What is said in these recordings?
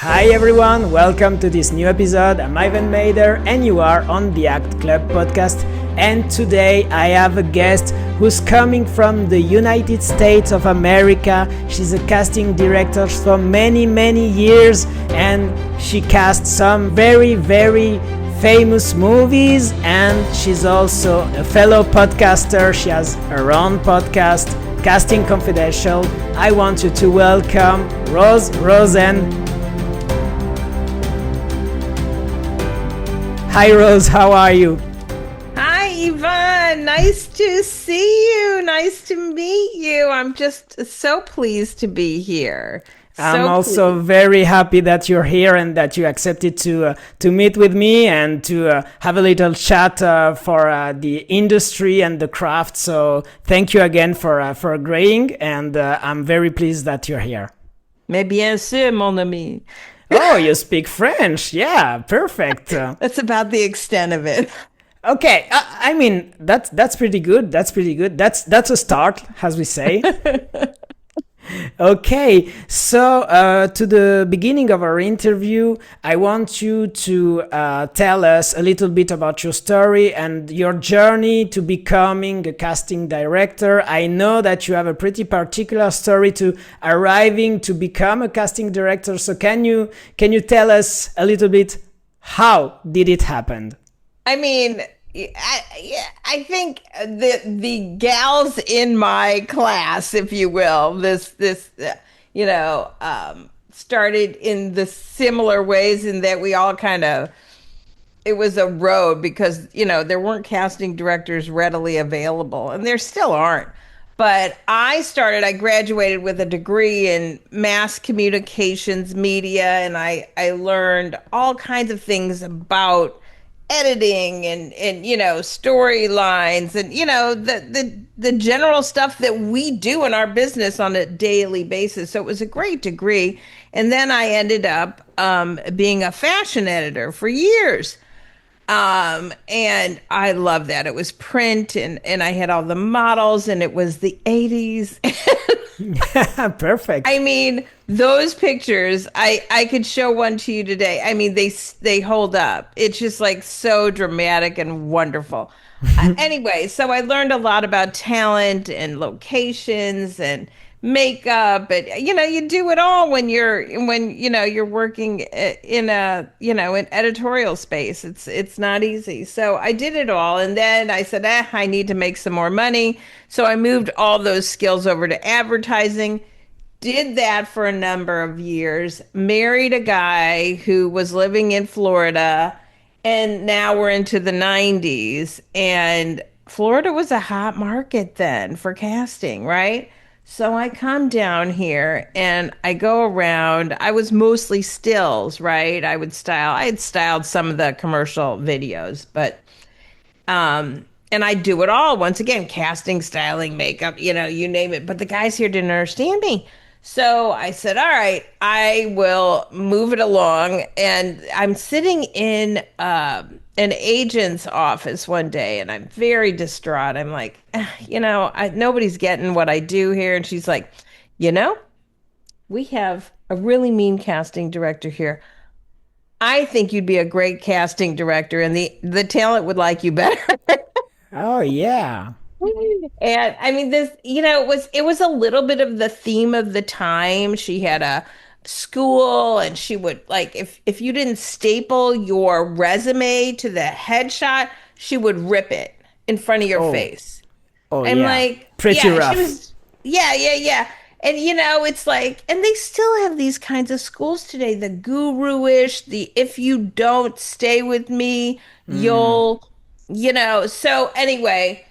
Hi everyone, welcome to this new episode. I'm Ivan Mader and you are on the Act Club podcast. And today I have a guest who's coming from the United States of America. She's a casting director for many years and she cast some very famous movies, and she's also a fellow podcaster. She has her own podcast, Casting Confidential. I want you to welcome Rosen. Hi Rose, how are you? Hi Yvonne, nice to see you. Nice to meet you. I'm just so pleased to be here. I'm also very happy that you're here and that you accepted to meet with me and to have a little chat for the industry and the craft. So thank you again for agreeing, and I'm very pleased that you're here. Mais bien sûr, mon ami. Oh, you speak French. Yeah, perfect. That's about the extent of it. Okay, I mean, that's pretty good. That's a start, as we say. Okay, so to the beginning of our interview, I want you to tell us a little bit about your story and your journey to becoming a casting director. I know that you have a pretty particular story to arriving to become a casting director. So can you tell us a little bit how did it happen? I mean, I think the gals in my class, if you will, started in the similar ways in that we all it was a road because, there weren't casting directors readily available, and there still aren't. But I graduated with a degree in mass communications media, and I learned all kinds of things about editing and storylines and the general stuff that we do in our business on a daily basis. So it was a great degree. And then I ended up being a fashion editor for years. And I love that. It was print and I had all the models, and it was the 80s. Perfect. I mean, those pictures, I could show one to you today. I mean, they hold up. It's just like so dramatic and wonderful. Anyway, so I learned a lot about talent and locations and makeup, and you do it all when you're working in an editorial space. It's not easy. So I did it all, and then I said, I need to make some more money. So I moved all those skills over to advertising. Did that for a number of years, married a guy who was living in Florida, and now we're into the 90s, and Florida was a hot market then for casting, right? So I come down here and I go around. I was mostly stills, right? I had styled some of the commercial videos, but and I do it all. Once again, casting, styling, makeup, you name it. But the guys here didn't understand me. So I said, all right, I will move it along. And I'm sitting in an agent's office one day, and I'm very distraught. I'm like, nobody's getting what I do here. And she's like, we have a really mean casting director here. I think you'd be a great casting director, and the talent would like you better. Oh, yeah. And I mean, this, it was a little bit of the theme of the time. She had a school, and she would, like, if you didn't staple your resume to the headshot, she would rip it in front of your face. Oh, and yeah. like, pretty rough. She was, yeah. And it's like, and they still have these kinds of schools today, the guru-ish, the if you don't stay with me, you'll, so anyway,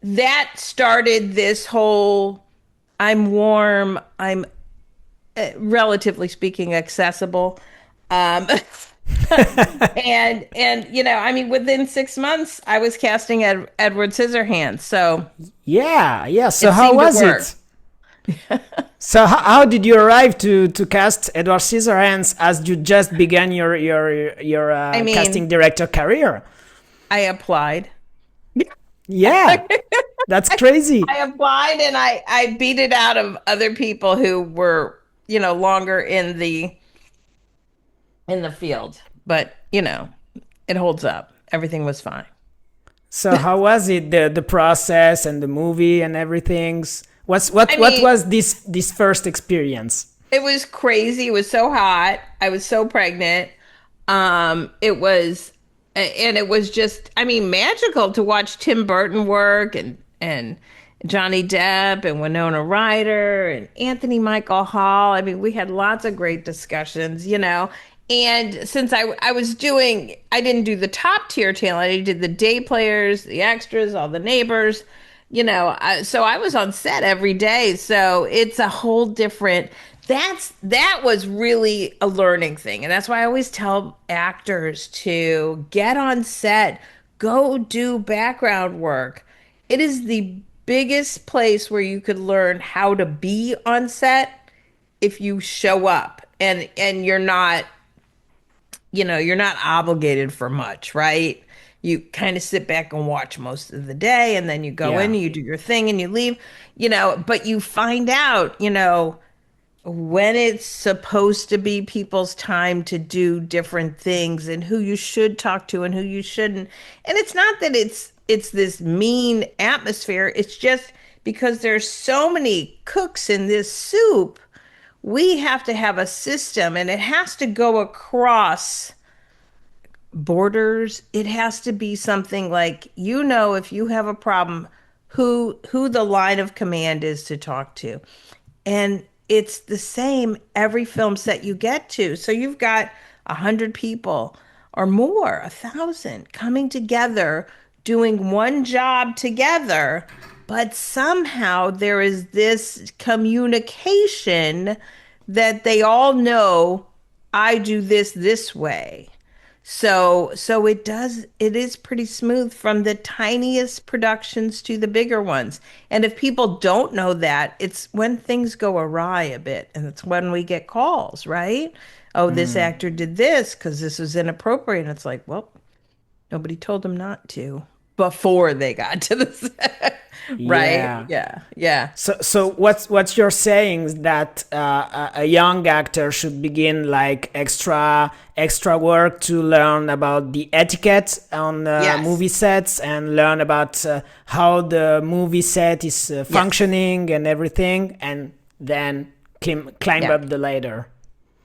that started this whole, I'm warm, I'm relatively speaking accessible. And I mean, within 6 months, I was casting Edward Scissorhands. So yeah. So how was it? So how did you arrive to cast Edward Scissorhands as you just began your casting director career? I applied. Yeah, that's crazy. I applied and I beat it out of other people who were, longer in the in the field. But, it holds up. Everything was fine. So how was it, the process and the movie and everything's I what mean, was this first experience? it was crazy. It was so hot. I was so pregnant. And it was just, I mean, magical to watch Tim Burton work and Johnny Depp and Winona Ryder and Anthony Michael Hall. I mean, we had lots of great discussions. And since I didn't do the top tier talent. I did the day players, the extras, all the neighbors. So I was on set every day. So it's a whole different. That was really a learning thing, and that's why I always tell actors to get on set, go do background work. It is the biggest place where you could learn how to be on set if you show up and you're not obligated for much, right? You kind of sit back and watch most of the day, and then you go in Yeah. and you do your thing and you leave, but you find out, when it's supposed to be people's time to do different things and who you should talk to and who you shouldn't. And it's not that it's this mean atmosphere. It's just because there's so many cooks in this soup, we have to have a system and it has to go across borders. It has to be something like, if you have a problem, who the line of command is to talk to. And it's the same every film set you get to. So you've got 100 people or more, 1,000 coming together, doing one job together, but somehow there is this communication that they all know I do this way. So it is pretty smooth from the tiniest productions to the bigger ones. And if people don't know that, it's when things go awry a bit, and it's when we get calls, right? Oh, this Mm. actor did this because this was inappropriate. And it's like, well, nobody told them not to before they got to the set, right? Yeah. Yeah, yeah. So what's you're saying is that a young actor should begin like extra work to learn about the etiquette on Yes, movie sets and learn about how the movie set is yes, functioning and everything, and then climb yeah. up the ladder.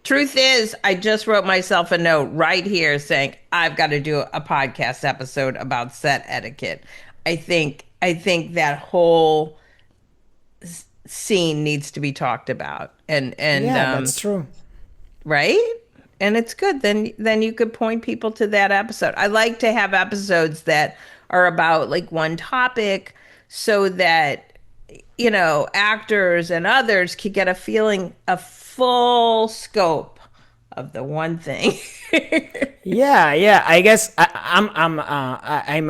Truth is, I just wrote myself a note right here saying I've got to do a podcast episode about set etiquette. I think that whole scene needs to be talked about, and Yeah, that's true. right? And it's good. Then you could point people to that episode. I like to have episodes that are about like one topic so that actors and others could get a full scope of the one thing. Yeah, yeah. I guess I'm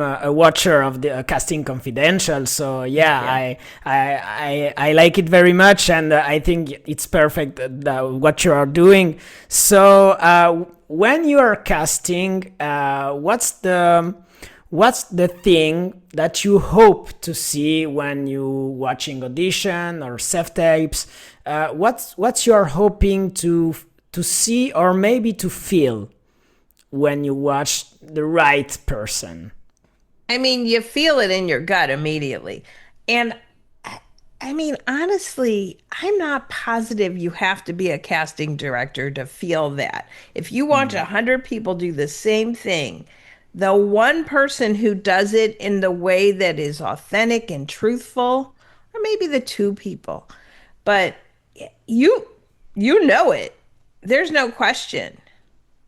a watcher of the Casting Confidential, so yeah, Yeah. I like it very much, and I think it's perfect what you are doing. So when you are casting, what's the thing that you hope to see when you watching audition or self tapes? What's you're hoping to see or maybe to feel when you watch the right person? I mean, you feel it in your gut immediately. And I mean, honestly, I'm not positive you have to be a casting director to feel that. If you watch 100 people do the same thing, the one person who does it in the way that is authentic and truthful, or maybe the two people, but you you know it. There's no question.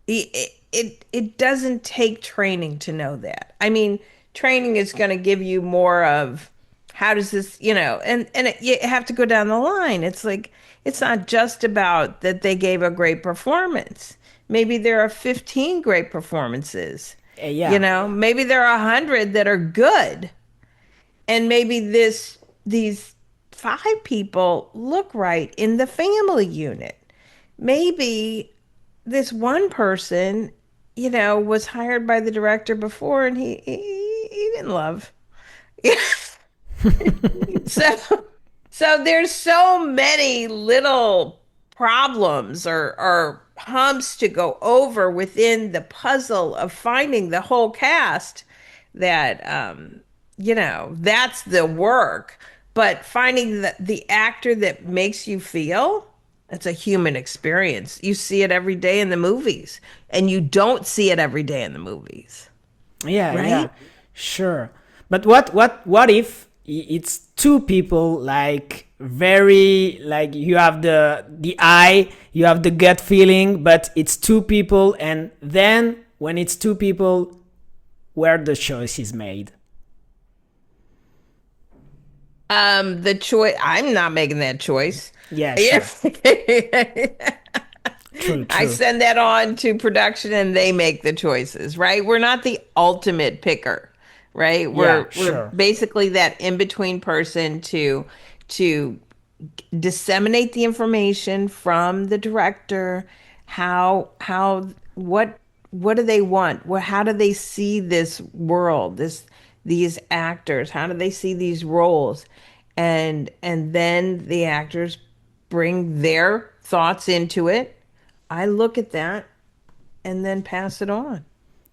It doesn't take training to know that. I mean, training is going to give you more of how does this, you have to go down the line. It's like it's not just about that they gave a great performance. Maybe there are 15 great performances. Yeah, Maybe there are 100 that are good, and maybe these 5 people look right in the family unit. Maybe this one person, was hired by the director before and he didn't love. So so there's so many little problems or humps to go over within the puzzle of finding the whole cast that that's the work. But finding the actor that makes you feel, it's a human experience. You see it every day in the movies, and you don't see it every day in the movies, Yeah, yeah, right? sure. But what if it's two people, like very, like you have the eye, you have the gut feeling, but it's two people, and then when it's two people, where the choice is made. The choice, I'm not making that choice. Yeah, Yeah. sure. True, I true. send that on to production and they make the choices, right? We're not the ultimate picker, right? Yeah, We're sure. basically that in-between person to disseminate the information from the director. How what do they want? How do they see this world, these actors? How do they see these roles? And then the actors bring their thoughts into it. I look at that and then pass it on.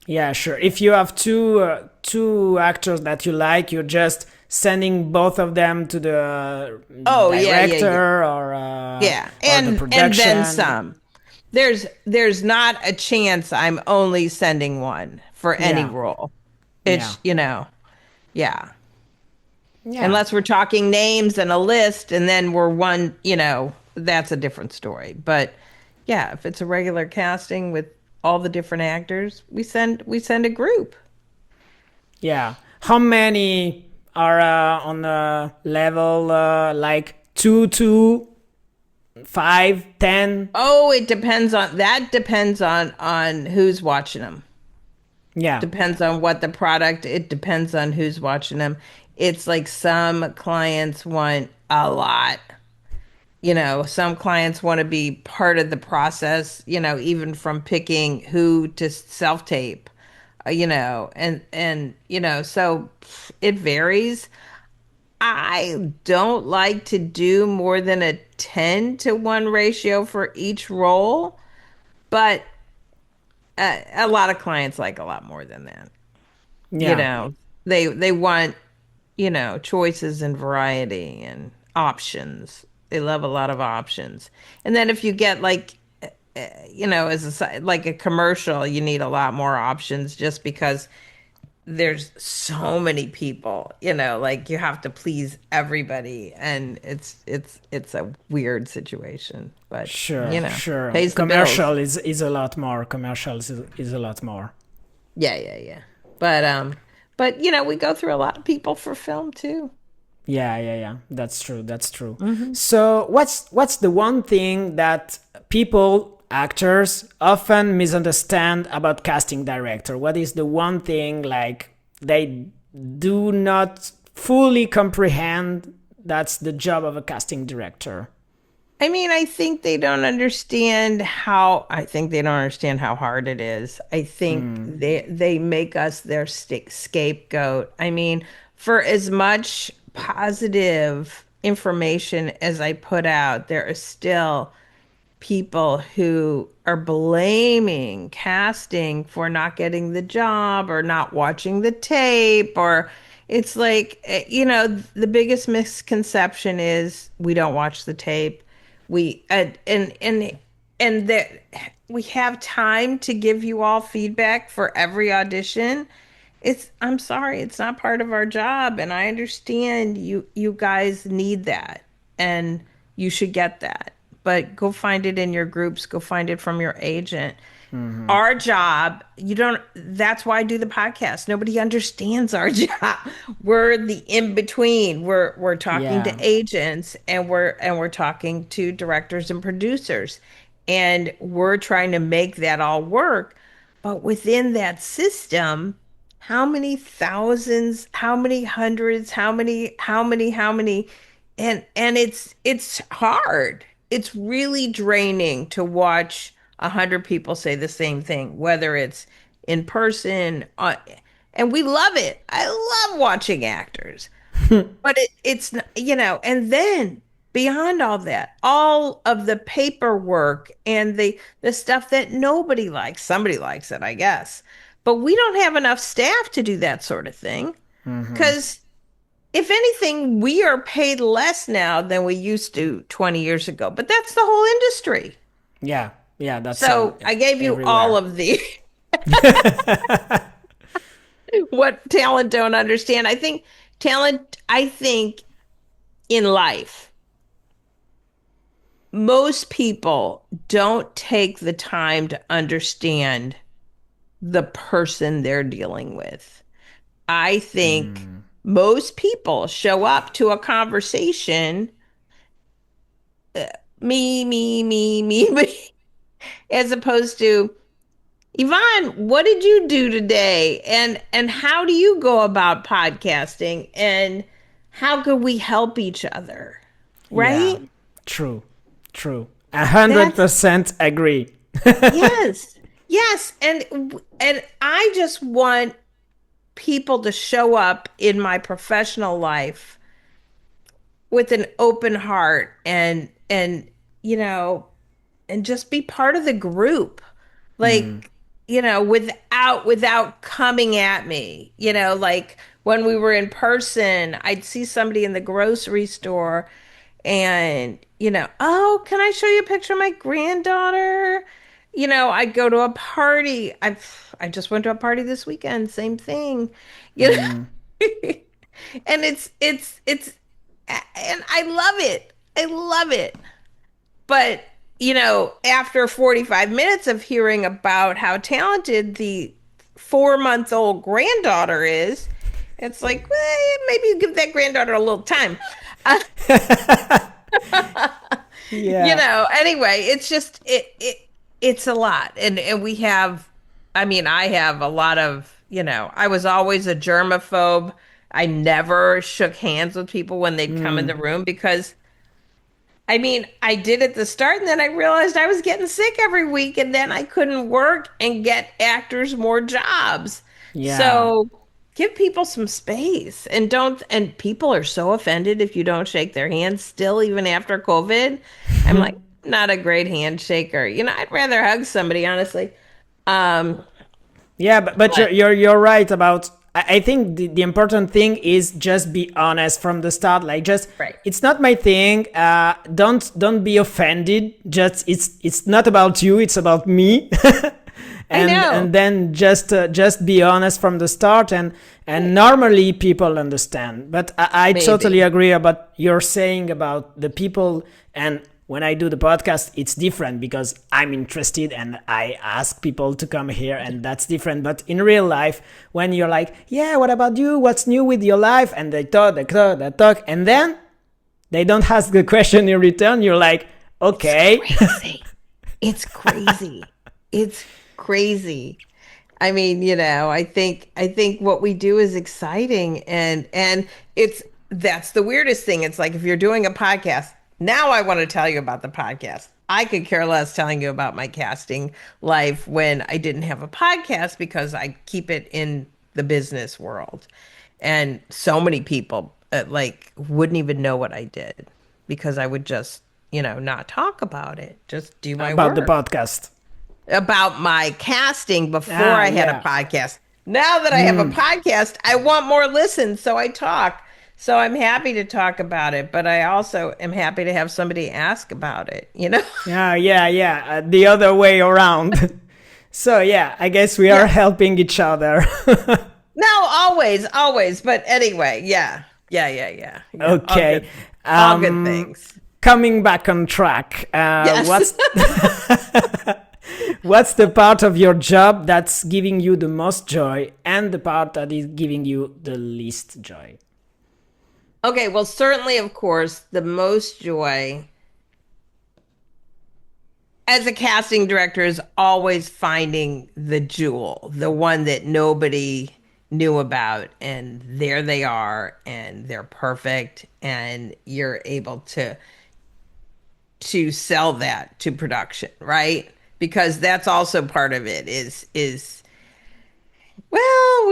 Yeah, sure. If you have two actors that you like, you're just sending both of them to the Oh yeah, yeah, yeah. director Yeah. or the And then production. some. There's not a chance I'm only sending one for any Yeah, role. yeah, It's, yeah. yeah, Unless we're talking names and a list and then we're one, that's a different story. But yeah, if it's a regular casting with all the different actors, we send a group. yeah. How many are on the level like two, two, 5, 10? Oh, it depends on who's watching them. Yeah, Depends on what the product, it depends on who's watching them. It's like some clients want a lot. Some clients want to be part of the process, even from picking who to self-tape, so it varies. I don't like to do more than a 10-to-1 ratio for each role, but a lot of clients like a lot more than that. You yeah, know, they want, choices and variety and options. They love a lot of options. And then if you get like, as like a commercial, you need a lot more options just because there's so many people, like you have to please everybody and it's a weird situation, but sure, sure. pays the bills. Commercial is a lot more. Commercial is a lot more. Yeah, yeah, yeah. But we go through a lot of people for film too. Yeah, yeah, yeah. That's true. That's true. Hmm. So, what's the one thing that people, actors, often misunderstand about casting director? What is the one thing like they do not fully comprehend that's the job of a casting director? I mean, I think they don't understand how hard it is. I think Mm, they make us their scapegoat. I mean, for as much positive information as I put out, there are still people who are blaming casting for not getting the job or not watching the tape, or it's like the biggest misconception is we don't watch the tape. We and that we have time to give you all feedback for every audition. I'm sorry, it's not part of our job, and I understand you guys need that and you should get that. But go find it in your groups, go find it from your agent. hmm. Our job, you don't, that's why I do the podcast. Nobody understands our job. We're the in between. We're talking to Yeah, agents and we're talking to directors and producers. And we're trying to make that all work. But within that system, how many thousands, how many hundreds, how many, and it's hard. It's really draining to watch 100 people say the same thing, whether it's in person, and we love it. I love watching actors, but it's and then beyond all that, all of the paperwork and the stuff that nobody likes. Somebody likes it, I guess. But we don't have enough staff to do that sort of thing. Hmm. Because if anything, we are paid less now than we used to 20 years ago. But that's the whole industry. Yeah, yeah, that's So I gave you all everywhere. of the what talent don't understand. I think in life, most people don't take the time to understand the person they're dealing with. I think Mm, most people show up to a conversation, me, as opposed to, Yvonne, what did you do today? And how do you go about podcasting? And how could we help each other? yeah, Right? true, true. A hundred That's percent agree. yes. Yes. And I just want people to show up in my professional life with an open heart and you know and just be part of the group, Mm, like, without coming at me, like when we were in person, I'd see somebody in the grocery store and, oh, can I show you a picture of my granddaughter? I'd go to a party. I just went to a party this weekend, same thing. you mm, know and it's and I love it. I love it. But, after 45 minutes of hearing about how talented the 4-month-old granddaughter is, it's like, well, maybe you give that granddaughter a little time. Uh, yeah. anyway, it's just it's a lot. And we have, I mean, I have a lot of, I was always a germaphobe. I never shook hands with people when they'd come in Mm, the room because I mean, I did at the start, and then I realized I was getting sick every week, and then I couldn't work and get actors more jobs. yeah. So give people some space and don't, and people are so offended if you don't shake their hand still, even after COVID. I'm like, not a great handshaker. I'd rather hug somebody, honestly. Um, Yeah, but but you're right about. I think the important thing is just be honest from the start. Like, just right. it's not my thing. Don't be offended. Just it's not about you. It's about me. I know. And then just be honest from the start, and normally people understand. But I totally Maybe. agree about you're saying about the people. And when I do the podcast, it's different because I'm interested and I ask people to come here, and that's different. But in real life, when you're like, yeah, what about you? What's new with your life? And they talk, and then they don't ask the question in return. You're like, It's okay. crazy. It's crazy. It's crazy. I mean, I think what we do is exciting and that's the weirdest thing. It's like if you're doing a podcast, now I want to tell you about the podcast. I could care less telling you about my casting life when I didn't have a podcast because I keep it in the business world. And so many people like wouldn't even know what I did because I would just, not talk about it, just do my About the work podcast. about my casting before Ah, I had a yeah. podcast. Now that I have a podcast, I want more listens, so I talk. So I'm happy to talk about it, but I also am happy to have somebody ask about it? Yeah, yeah, yeah. The other way around. So yeah, I guess we are Yeah. helping each other. No, always, always. But anyway, yeah. Yeah, yeah, yeah. Yeah. Okay. All good Um, things. coming back on track. Yes. What's the part of your job that's giving you the most joy, and the part that is giving you the least joy? Okay, well, certainly, of course, the most joy as a casting director is always finding the jewel, the one that nobody knew about, and there they are, and they're perfect, and you're able to sell that to production, right? Because that's also part of it is well,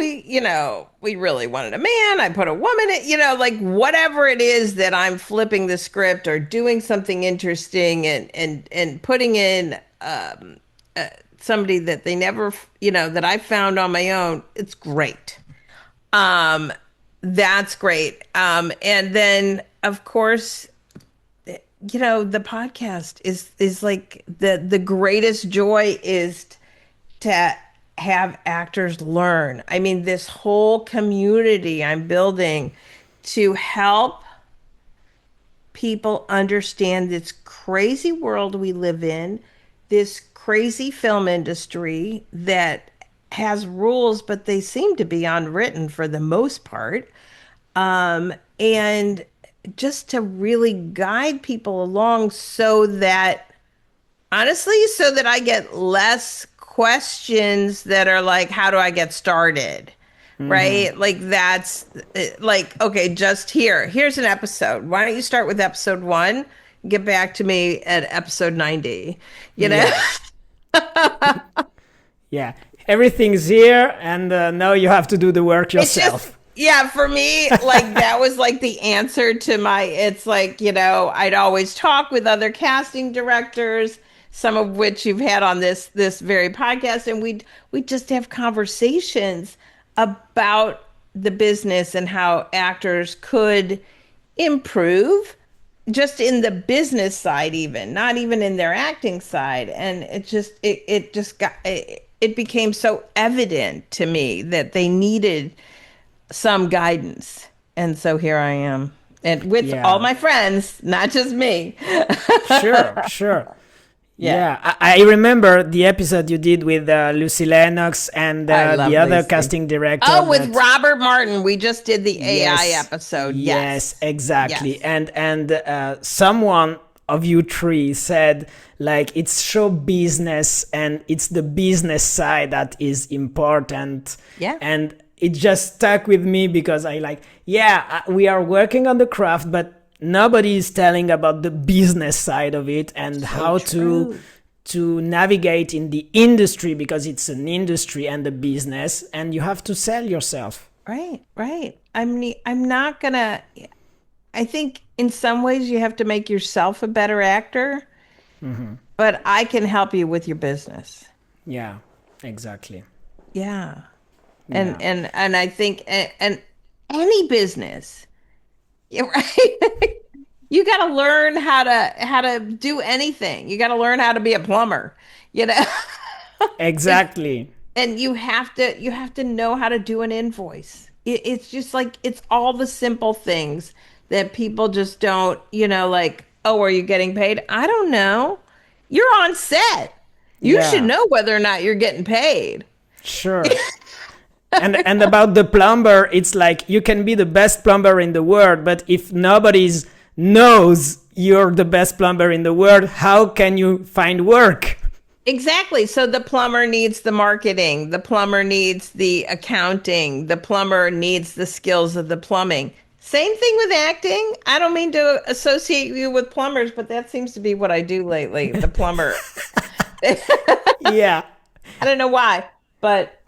we really wanted a man. I put a woman in, like whatever it is that I'm flipping the script or doing something interesting and putting in somebody that they never, that I found on my own. It's great. Um, that's great. And then of course, the podcast is like the greatest joy is to have actors learn. I mean, this whole community I'm building to help people understand this crazy world we live in, this crazy film industry that has rules, but they seem to be unwritten for the most part. And just to really guide people along so that I get less questions that are like, how do I get started? Right? Like that's like, okay, just here's an episode. Why don't you start with episode 1? Get back to me at episode 90, Yeah. Yeah. Everything's here, and now you have to do the work It's just, yourself. yeah, for me, like that was like the answer to it's like, I'd always talk with other casting directors, some of which you've had on this very podcast, and we'd just have conversations about the business and how actors could improve just in the business side, even not even in their acting side. And it became so evident to me that they needed some guidance. And so here I am. And with all Yeah. my friends, not just me. Sure, sure. Yeah. Yeah, I remember the episode you did with Lucy Lennox and I love the other Lucy. casting director. Oh, with that- Robert Martin. We just did the AI Yes. episode. Yes, exactly. Yes. And someone of you three said like it's show business and it's the business side that is important. Yeah. And it just stuck with me because I like, we are working on the craft, but nobody is telling about the business side of it and how to navigate in the industry, because it's an industry and a business, and you have to sell yourself. Right, right. I'm not gonna. I think in some ways you have to make yourself a better actor, but I can help you with your business. Yeah, exactly. Yeah, Yeah. and I think and any business, yeah, right. You got to learn how to do anything. You got to learn how to be a plumber, you know. Exactly. And you have to know how to do an invoice. It's just like it's all the simple things that people just don't, like, oh, are you getting paid? I don't know. You're on set. You Yeah. should know whether or not you're getting paid. Sure. And about the plumber, it's like you can be the best plumber in the world, but if nobody knows you're the best plumber in the world, how can you find work? Exactly. So the plumber needs the marketing, the plumber needs the accounting, the plumber needs the skills of the plumbing. Same thing with acting. I don't mean to associate you with plumbers, but that seems to be what I do lately. The plumber. Yeah. I don't know why, but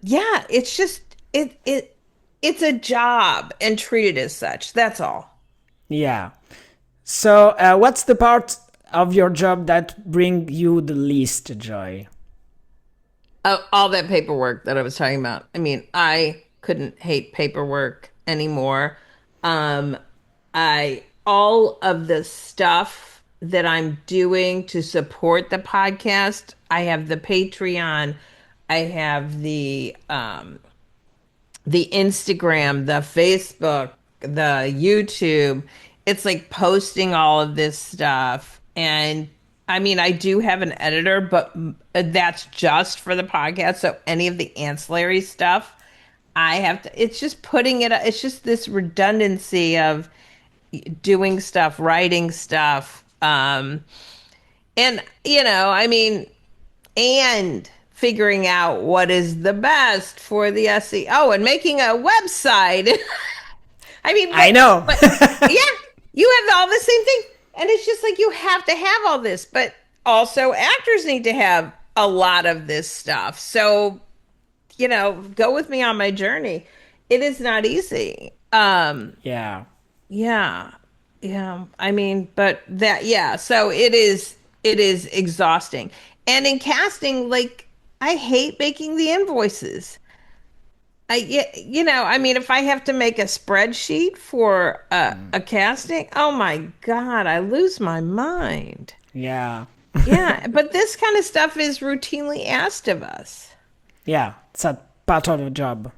yeah, it's just it's a job and treat it as such. That's all. Yeah. So, what's the part of your job that bring you the least joy? All that paperwork that I was talking about. I mean, I couldn't hate paperwork anymore. All of the stuff that I'm doing to support the podcast. I have the Patreon. I have the Instagram, the Facebook, the YouTube. It's like posting all of this stuff. And I mean, I do have an editor, but that's just for the podcast. So any of the ancillary stuff, I have to, it's just it's just this redundancy of doing stuff, writing stuff. And, I mean, and figuring out what is the best for the SEO and making a website. I mean, I know. but yeah, you have all the same thing. And it's just like you have to have all this, but also actors need to have a lot of this stuff. So go with me on my journey. It is not easy. Yeah. Yeah. Yeah. I mean, but yeah, so it is exhausting. And in casting, like I hate making the invoices. I mean, if I have to make a spreadsheet for a casting, oh my God, I lose my mind. Yeah. Yeah, but this kind of stuff is routinely asked of us. Yeah. It's a part of the job.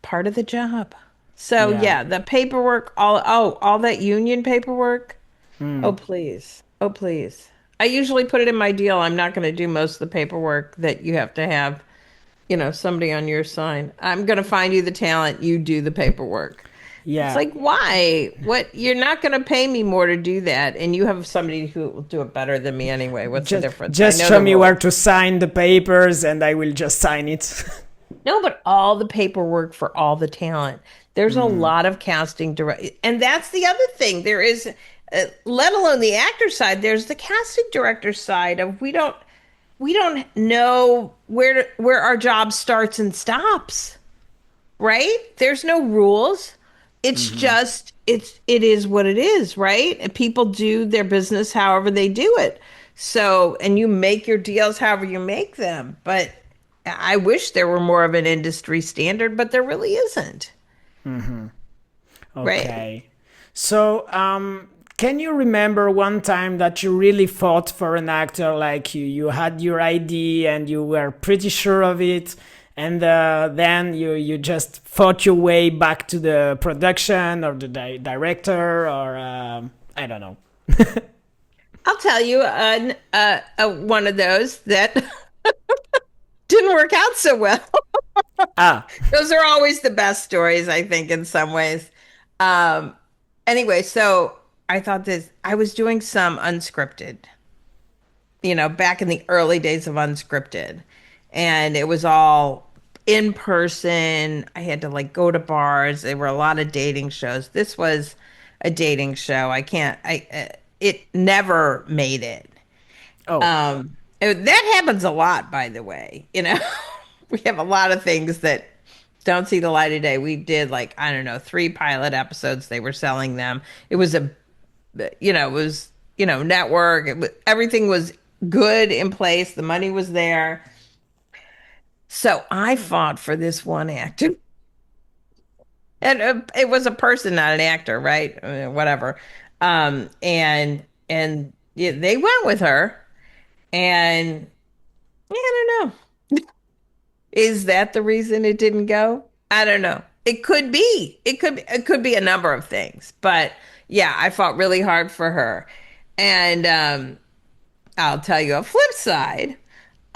Part of the job. So Yeah. yeah, the paperwork, all that union paperwork. Oh please. Oh please. I usually put it in my deal. I'm not going to do most of the paperwork that you have to have, somebody on your sign. I'm going to find you the talent, you do the paperwork. It's Yeah. like, why? What? You're not going to pay me more to do that, and you have somebody who will do it better than me anyway. What's the Just difference? I just know show the me rules. where to sign the papers and I will just sign it. No, but all the paperwork for all the talent. There's a lot of casting direct, and that's the other thing. There is, let alone the actor side. There's the casting director side of we don't know where our job starts and stops, right? There's no rules. It's just it is what it is, right? And people do their business however they do it. So, and you make your deals however you make them. But I wish there were more of an industry standard, but there really isn't, right? Okay. So, can you remember one time that you really fought for an actor, like you had your idea and you were pretty sure of it, and then you just fought your way back to the production or the director or I don't know. I'll tell you one of those that didn't work out so well. Ah, Those are always the best stories, I think, in some ways. Um, anyway, so I was doing some unscripted, back in the early days of unscripted. And it was all in person. I had to like go to bars. There were a lot of dating shows. This was a dating show. It never made it. oh, That happens a lot, by the way. We have a lot of things that don't see the light of day. We did like, I don't know, 3 pilot episodes. They were selling them. It was network. Everything was good in place. The money was there. So I fought for this one actor. And it was a person, not an actor, right? Whatever. And yeah, they went with her. And yeah, I don't know. Is that the reason it didn't go? I don't know. It could be. It could be a number of things. But yeah, I fought really hard for her. And I'll tell you a flip side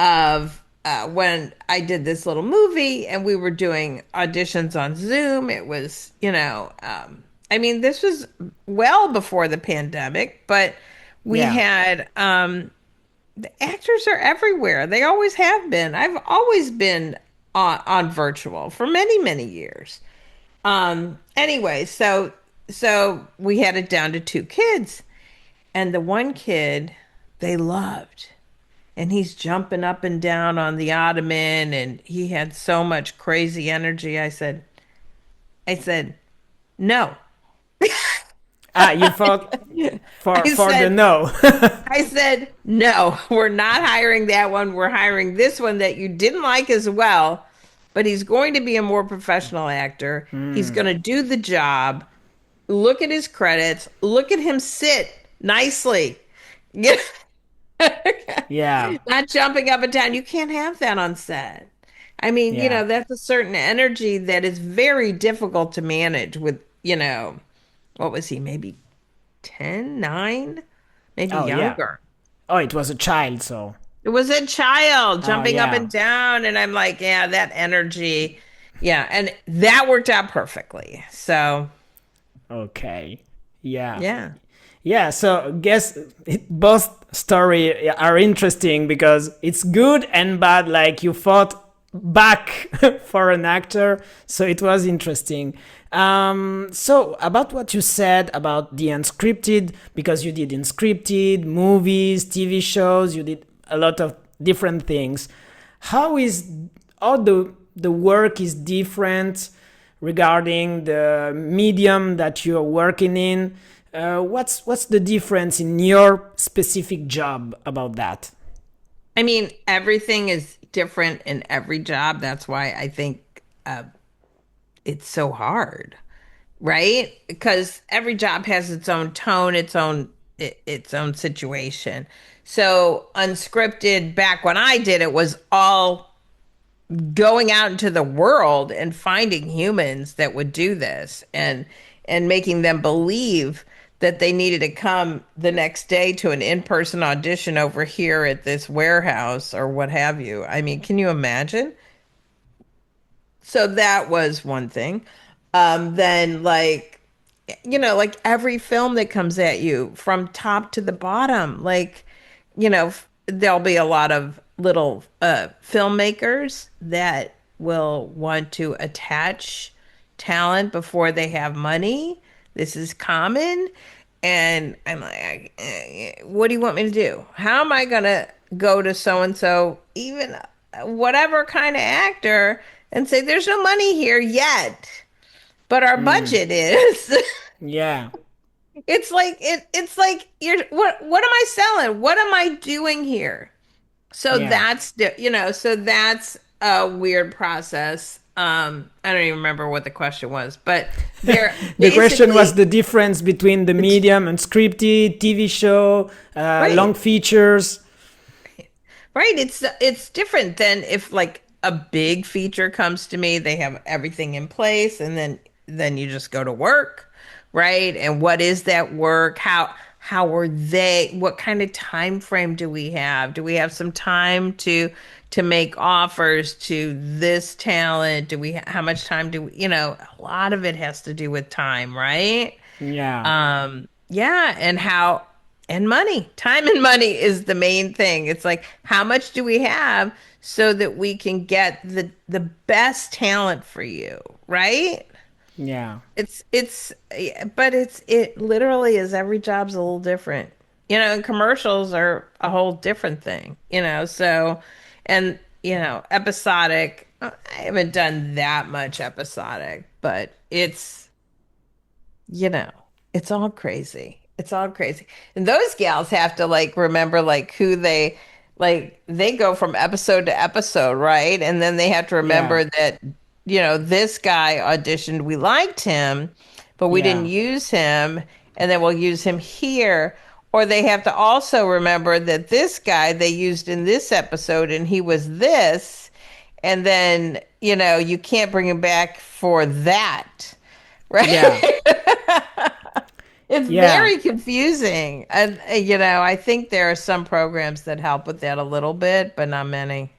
of when I did this little movie and we were doing auditions on Zoom. It was, I mean, this was well before the pandemic, but we yeah, had the actors are everywhere. They always have been. I've always been on virtual for many, many years. Anyway, so we had it down to 2 kids, and the one kid they loved, and he's jumping up and down on the ottoman, and he had so much crazy energy. I said, no. ah, you fought I for the said, no. I said, no, we're not hiring that one. We're hiring this one that you didn't like as well, but he's going to be a more professional actor. He's going to do the job. Look at his credits. Look at him sit nicely. Yeah, Not jumping up and down. You can't have that on set. I mean, yeah. that's a certain energy that is very difficult to manage with, what was he, maybe 10, 9, maybe Oh, yeah. younger. Oh, it was a child, so. It was a child Oh, jumping up yeah. and down, and I'm like, yeah, that energy. Yeah, and that worked out perfectly. So, Okay. Yeah. yeah. Yeah, so guess both story are interesting because it's good and bad. Like you fought back for an actor, so it was interesting. So about what you said about the unscripted, because you did unscripted movies, TV shows, you did a lot of different things. How is all the work is different regarding the medium that you're working in. What's the difference in your specific job about that? I mean, everything is different in every job. That's why I think it's so hard, right? Because every job has its own tone, its own situation. So unscripted, back when I did it, was all going out into the world and finding humans that would do this, and making them believe that they needed to come the next day to an in-person audition over here at this warehouse or what have you. I mean, can you imagine? So that was one thing. Then, like, like every film that comes at you from top to the bottom, like, there'll be a lot of little filmmakers that will want to attach talent before they have money. This is common. And I'm like, what do you want me to do? How am I going to go to so and so, even whatever kind of actor, and say, there's no money here yet, but our budget is? Yeah, It's like, what am I selling? What am I doing here? So yeah. so that's a weird process. I don't even remember what the question was, but they're The question was basically the difference between the medium, unscripted, TV show, right. long features. Right. It's different than if like a big feature comes to me, they have everything in place, and then you just go to work, right? And what is that work? How are they, what kind of time frame do we have? Do we have some time to make offers to this talent? How much time do we, a lot of it has to do with time, right? Yeah, Yeah, and money. Time and money is the main thing. It's like, how much do we have so that we can get the best talent for you, right? yeah, Yeah, but it literally is, every job's a little different. And commercials are a whole different thing, so, and episodic, I haven't done that much episodic, but you know, it's all crazy. It's all crazy. And those gals have to like remember like who they go from episode to episode, right? And then they have to yeah, remember that, this guy auditioned, we liked him, but we didn't yeah, use him, and then we'll use him here. Or they have to also remember that this guy they used in this episode and he was this, and then, you can't bring him back for that, yeah, right? It's yeah. very confusing. And, I think there are some programs that help with that a little bit, but not many.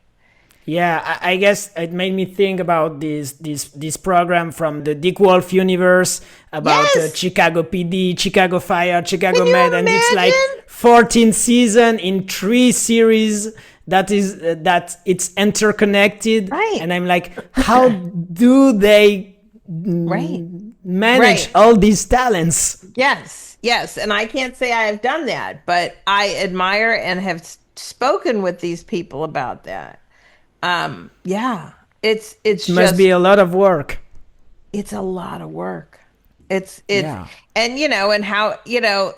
Yeah, I guess it made me think about this program from the Dick Wolf universe about Yes. Chicago PD, Chicago Fire, Chicago Can Med, you and it's like imagine? 14 season in 3 series. That is that it's interconnected, Right. and I'm like, how do they Right. manage Right. all these talents? Yes. Yes. And I can't say I have done that, but I admire and have spoken with these people about that. Yeah. It's It must be just a lot of work. it's a lot of work. It's Yeah, and and how,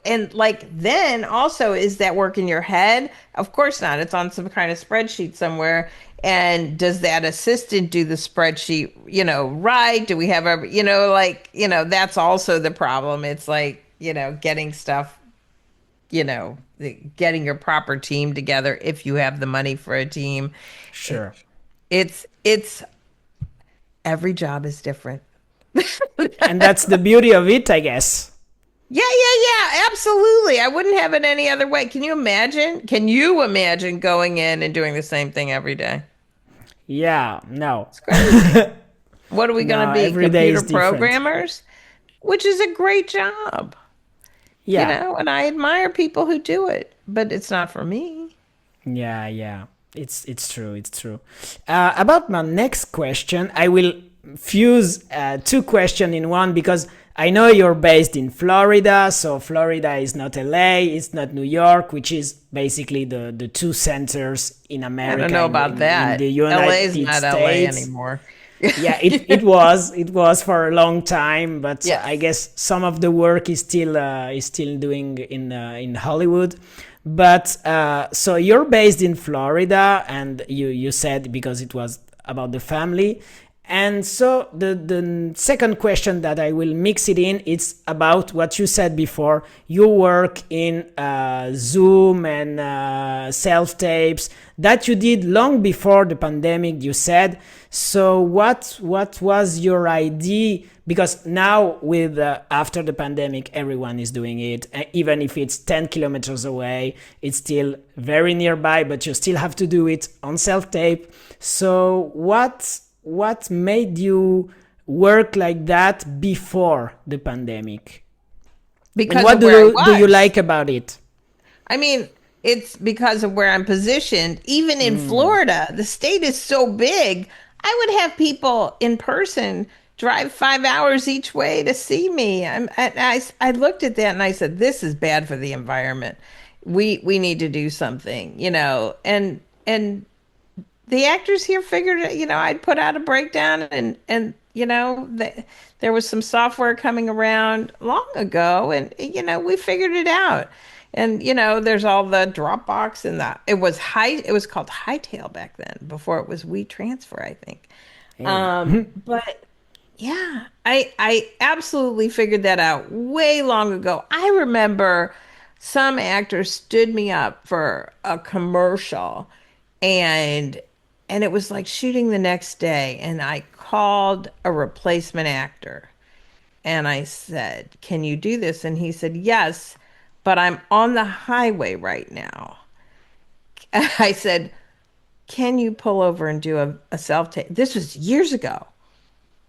and like, then also, is that work in your head? Of course not. It's on some kind of spreadsheet somewhere. And does that assistant do the spreadsheet, right? Do we have every, that's also the problem. It's like, getting stuff, getting your proper team together if you have the money for a team. sure. It's every job is different. And that's the beauty of it, I guess. Yeah, yeah, yeah, absolutely. I wouldn't have it any other way. Can you imagine? Can you imagine going in and doing the same thing every day? Yeah, no. It's crazy. What are we going No, to be? every day Computer is different. programmers? Which is a great job, Yeah, and I admire people who do it, but it's not for me. yeah, yeah. It's true. It's true. About my next question, I will fuse two questions in one, because I know you're based in Florida, so Florida is not LA, it's not New York, which is basically the two centers in America. I don't know about in that. the LA is United not States. LA anymore. Yeah, it was for a long time, but Yes. I guess some of the work is still doing in Hollywood. But so you're based in Florida, and you said because it was about the family. And so the second question that I will mix it in, it's about what you said before. You work in Zoom and self-tapes that you did long before the pandemic, you said. So what was your idea? Because now with after the pandemic, everyone is doing it. Even if it's 10 kilometers away, it's still very nearby, but you still have to do it on self-tape. So what made you work like that before the pandemic? Because And what of where I do you was. like about it? I mean, it's because of where I'm positioned. Even in Florida, the state is so big. I would have people in person drive 5 hours each way to see me. I looked at that and I said, "This is bad for the environment. We need to do something, you know." And the actors here figured it, you know, I'd put out a breakdown and you know, there was some software coming around long ago and you know, we figured it out. And you know, there's all the Dropbox and it was called Hightail back then before it was WeTransfer, I think. Hey. But yeah, I absolutely figured that out way long ago. I remember some actors stood me up for a commercial and it was like shooting the next day and I called a replacement actor and I said, "Can you do this?" And he said, "Yes, but I'm on the highway right now." I said, "Can you pull over and do a self-tape?" This was years ago.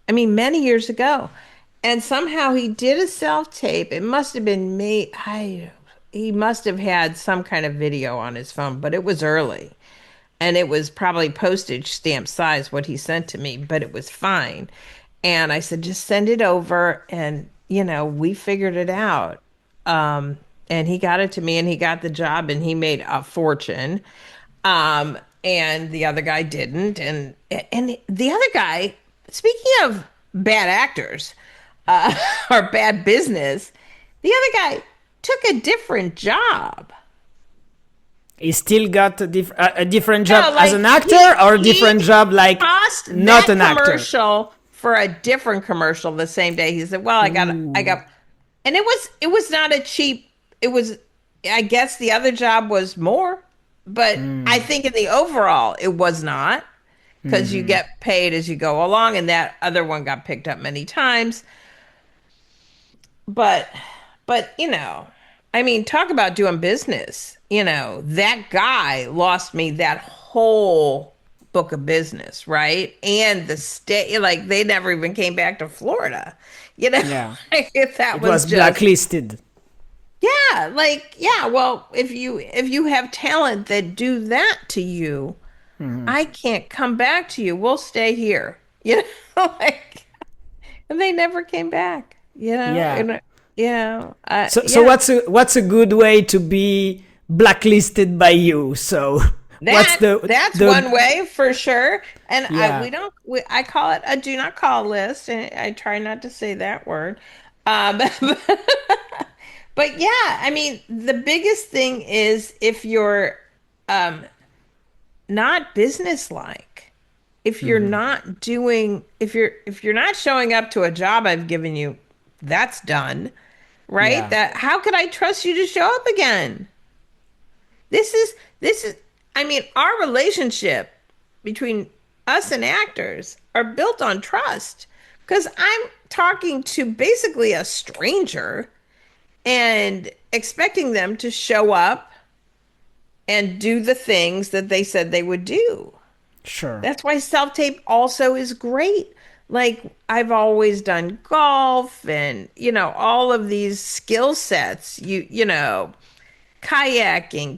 I mean, many years ago. And somehow he did a self-tape. It must have been me. He must have had some kind of video on his phone, but it was early. And it was probably postage stamp size what he sent to me, but it was fine. And I said, "Just send it over." And, you know, we figured it out. And he got it to me and he got the job and he made a fortune. And the other guy didn't. And the other guy, speaking of bad actors, or bad business, the other guy took a different job. He still got a different No, job as like an actor, or a he different job like cost not that an actor? commercial for a different commercial the same day. He said, "Well, I got," and it was not a cheap. It was, I guess, the other job was more, but I think in the overall it was not because you get paid as you go along, and that other one got picked up many times. But you know, I mean, talk about doing business. You know, that guy lost me that whole book of business, right? And the state, like they never even came back to Florida. You know, Yeah, if that it was was just blacklisted. yeah, like yeah. Well, if you have talent that do that to you, I can't come back to you. We'll stay here. You know, like, and they never came back. You know, Yeah. and you know, So yeah. what's a good way to be blacklisted by you? So what's That's the one way for sure. And yeah. we don't I call it a do not call list, and I try not to say that word. But, but yeah, I mean, the biggest thing is if you're um, not businesslike, if you're not doing, if you're not showing up to a job I've given you, that's done, right? Yeah. That how could I trust you to show up again? This is I mean, our relationship between us and actors are built on trust because I'm talking to basically a stranger and expecting them to show up and do the things that they said they would do. Sure. That's why self-tape also is great. Like I've always done golf and all of these skill sets, kayaking,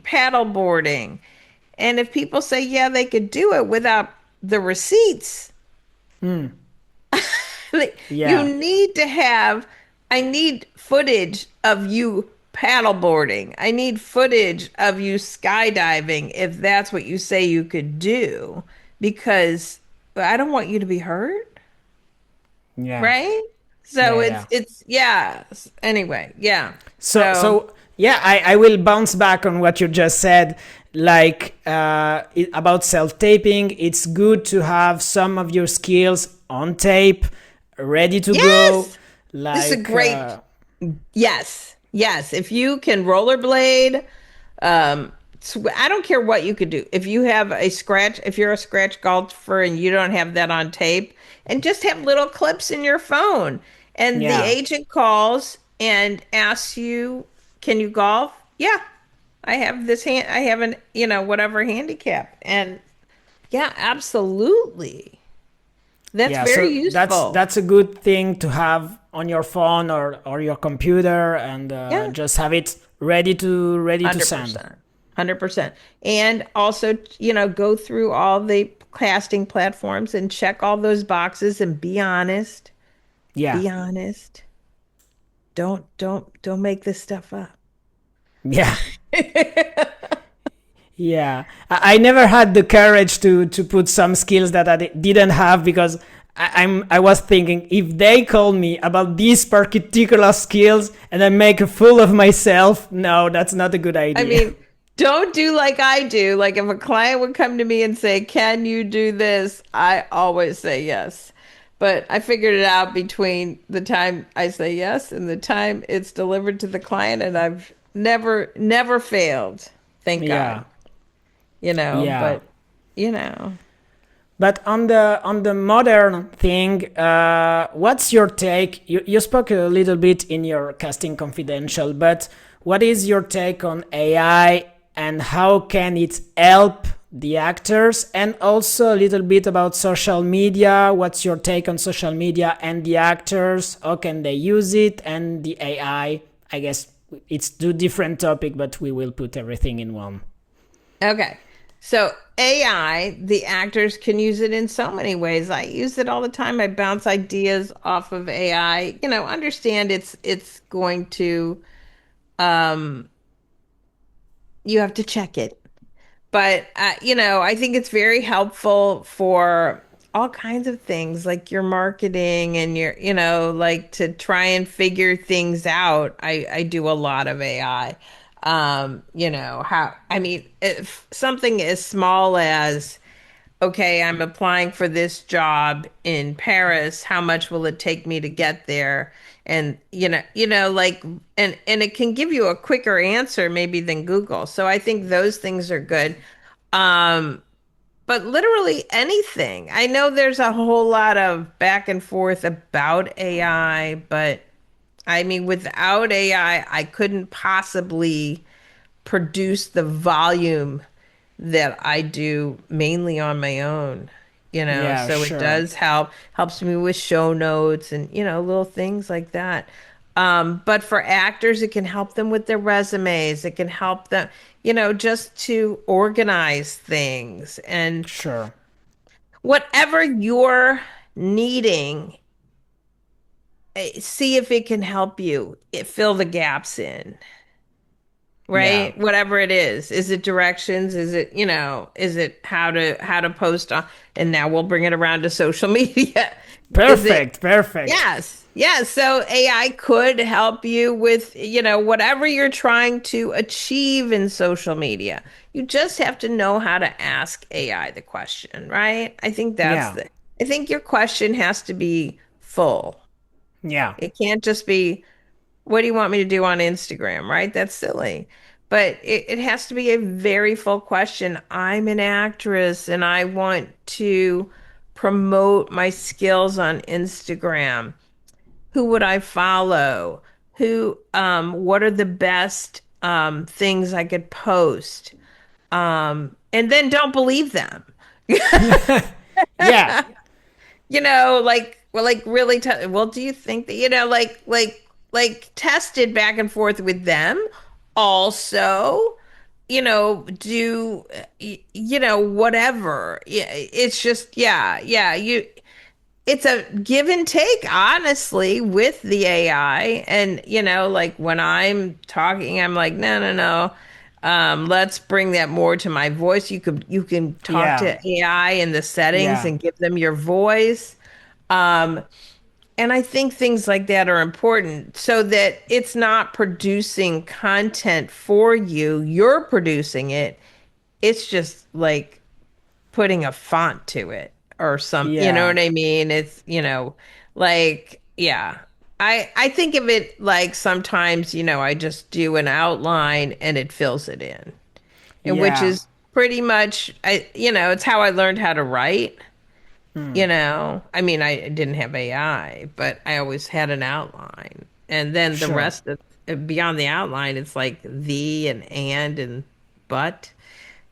paddleboarding. And if people say, yeah, they could do it without the receipts, Like, you Yeah. need to have, I need footage of you paddleboarding. I need footage of you skydiving if that's what you say you could do, because I don't want you to be hurt, Yeah. right? So Yeah. Yeah. it's yeah. Anyway, yeah. So, So so yeah, I will bounce back on what you just said. Like about self taping, it's good to have some of your skills on tape, ready to go. yes, this is a Like, great yes. Yes, if you can rollerblade, I don't care what you could do. If you have a scratch, if you're a scratch golfer and you don't have that on tape, and just have little clips in your phone, and the yeah, agent calls and asks you, "Can you golf?" Yeah, I have this hand. I have an, whatever handicap, and yeah, absolutely. That's yeah. very So useful. that's a good thing to have on your phone or your computer, and Yeah. just have it ready to send. 100%. 100%. And also, go through all the casting platforms and check all those boxes and be honest. Yeah, Be honest. Don't make this stuff up. yeah. Yeah, I never had the courage to put some skills that didn't have, because I was thinking, if they call me about these particular skills and I make a fool of myself, no, that's not a good I idea. mean, don't do like I do. Like if a client would come to me and say, "Can you do this?" I always say yes. But I figured it out between the time I say yes and the time it's delivered to the client, and I've never failed. Thank God. Yeah, yeah. But you know. But on the modern thing, what's your take? You spoke a little bit in your Casting Confidential, but what is your take on AI and how can it help the actors? And also a little bit about social media. What's your take on social media and the actors? How can they use it? And the I guess it's two different topic, but we will put everything in one. Okay. So AI, the actors can use it in so many ways. I use it all the time. I bounce ideas off of AI. Understand it's going to um you have to check it. But I think it's very helpful for all kinds of things like your marketing and your, like to try and figure things out. I do a lot of AI. How I mean, if something as small as, okay, I'm applying for this job in Paris. How much will it take me to get there? And like, and it can give you a quicker answer maybe than Google. So I think those things are good. Um, but literally anything. I know there's a whole lot of back and forth about AI, but I mean, without AI, I couldn't possibly produce the volume that I do mainly on my own, Yeah, so it sure. does helps me with show notes and, little things like that. But for actors, it can help them with their resumes. It can help them, just to organize things and Sure. whatever you're needing, see if it can help you fill the gaps in. Yeah. Right? Whatever it is. Is it directions? Is it, is it how to post on, and now we'll bring it around to social media. Is it Perfect. Perfect. yes. Yes. So AI could help you with, whatever you're trying to achieve in social media. You just have to know how to ask AI the question, right? Yeah. I think your question has to be full. Yeah. It can't just be, what do you want me to do on Instagram, right? That's silly. But it has to be a very full question. I'm an actress and I want to promote my skills on Instagram. Who would I follow? What are the best things I could post? And then don't believe them. Yeah. Like really, well, do you think that, like tested back and forth with them? Also, do, whatever. Yeah, it's just, yeah, yeah, it's a give and take, honestly, with the AI. And, like when I'm talking, I'm like, no, no, no. Let's bring that more to my voice. You can talk Yeah, to AI in the settings yeah, and give them your voice. Um, and I think things like that are important so that it's not producing content for you. You're producing it. It's just like putting a font to it or some, you know yeah, what I mean? It's, like, yeah. I think of it like sometimes, I just do an outline and it fills it in. And which yeah. is pretty much it's how I learned how to write. I mean, I didn't have AI, but I always had an outline. And then the Sure. rest of beyond the outline, it's like the and but.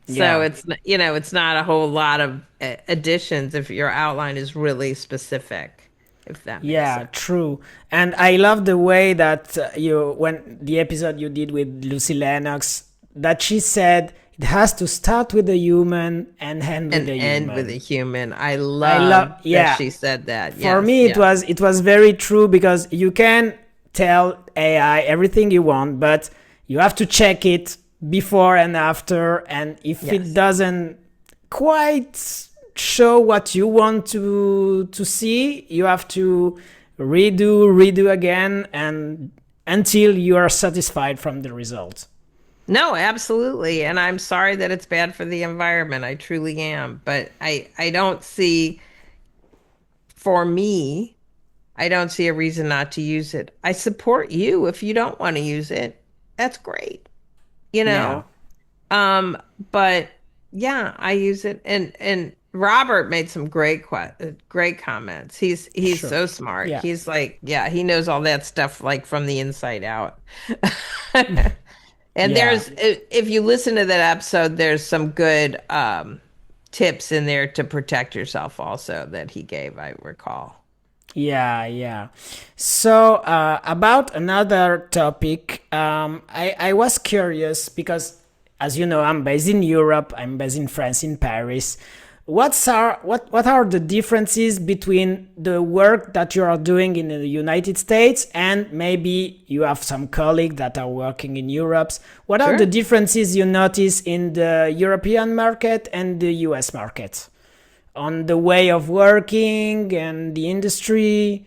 So Yeah. it's not a whole lot of additions if your outline is really specific, if that makes Yeah, sense. true. And I love the way that when the episode you did with Lucy Lennox, that she said it has to start with a human and end with And a end with a human. human. I I love, love that yeah. she said that. For Yes, me, yeah. it was very true because you can tell AI everything you want, but you have to check it before and after. And if it Yes. doesn't quite show what you want to see, you have to redo again, and until you are satisfied from the result. No, absolutely. And I'm sorry that it's bad for the environment. I truly am. But I don't see, for me, I don't see a reason not to use it. I support you if you don't want to use it. That's great. You Yeah, know? Um, but yeah, I use it, and Robert made some great comments. He's sure. so smart. Yeah, He's like, yeah, he knows all that stuff like from the inside out. And yeah. if you listen to that episode, there's some good tips in there to protect yourself also that he gave, I recall. Yeah, yeah. So about another topic, I was curious because, as you know, I'm based in Europe. I'm based in France, in Paris. What are the differences between the work that you are doing in the United States and maybe you have some colleagues that are working in Europe? What are the Sure. differences you notice in the European market and the US market? On the way of working and the industry.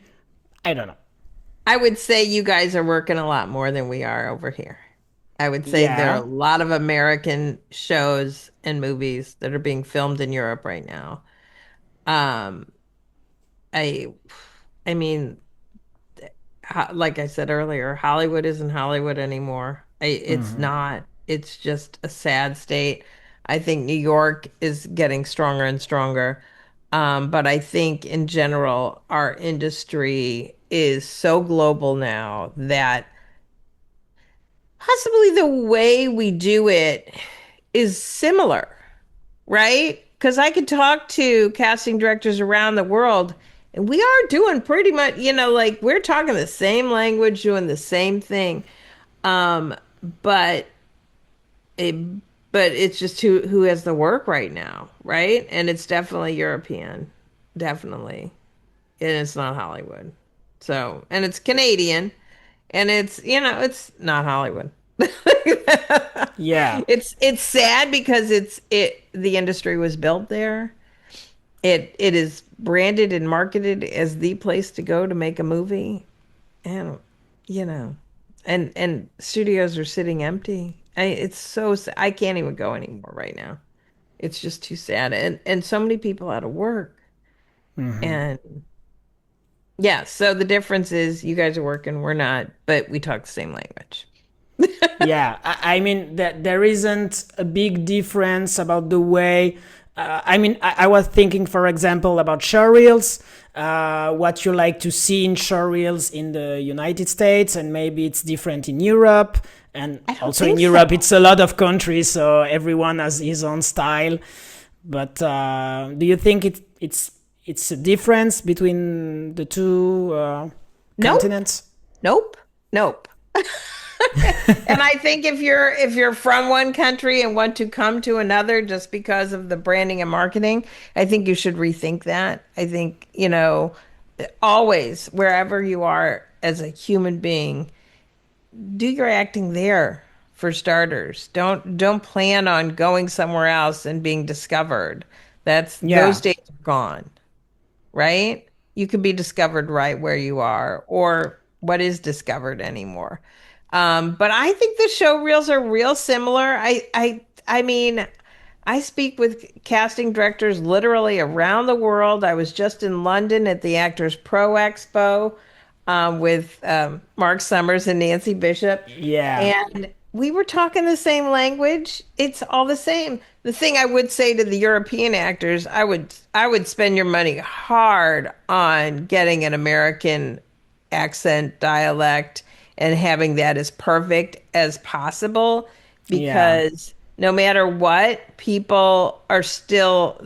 I don't know. I would say you guys are working a lot more than we are over here. I would say there are a Yeah. lot of American shows and movies that are being filmed in Europe right now. Um, I, I mean, like I said earlier, Hollywood isn't Hollywood anymore. It's not. It's just a sad state. I think New York is getting stronger and stronger. But I think in general, our industry is so global now that possibly the way we do it is similar, right? Because I could talk to casting directors around the world, and we are doing pretty much, like we're talking the same language, doing the same thing. Um, but it, but it's just who has the work right now, right? And it's definitely European, definitely, and it's not Hollywood. So, and it's Canadian, and it's not Hollywood. Yeah. It's sad because the industry was built there. It is branded and marketed as the place to go to make a movie, and you know, and studios are sitting empty. It's so I can't even go anymore right now. It's just too sad, and so many people out of work. And yeah, so the difference is you guys are working, we're not, but we talk the same language. Yeah. I mean, that there isn't a big difference about the way. I mean, I was thinking, for example, about showreels, what you like to see in showreels in the United States, and maybe it's different in Europe. And I don't also in think Europe, so. it's a lot of countries, so everyone has his own style. But do you think it's a difference between the two Nope. continents? Nope. Nope. And I think if you're from one country and want to come to another just because of the branding and marketing, I think you should rethink that. I think, always wherever you are as a human being, do your acting there for starters. Don't plan on going somewhere else and being discovered. That's Yeah. those days are gone, right? You can be discovered right where you are, or what is discovered anymore. But I think the show reels are real similar. I mean, I speak with casting directors literally around the world. I was just in London at the Actors Pro Expo with Mark Summers and Nancy Bishop, Yeah. and we were talking the same language. It's all the same. The thing I would say to the European actors, I would spend your money hard on getting an American accent, dialect, and having that as perfect as possible, Yeah. because no matter what, people are still,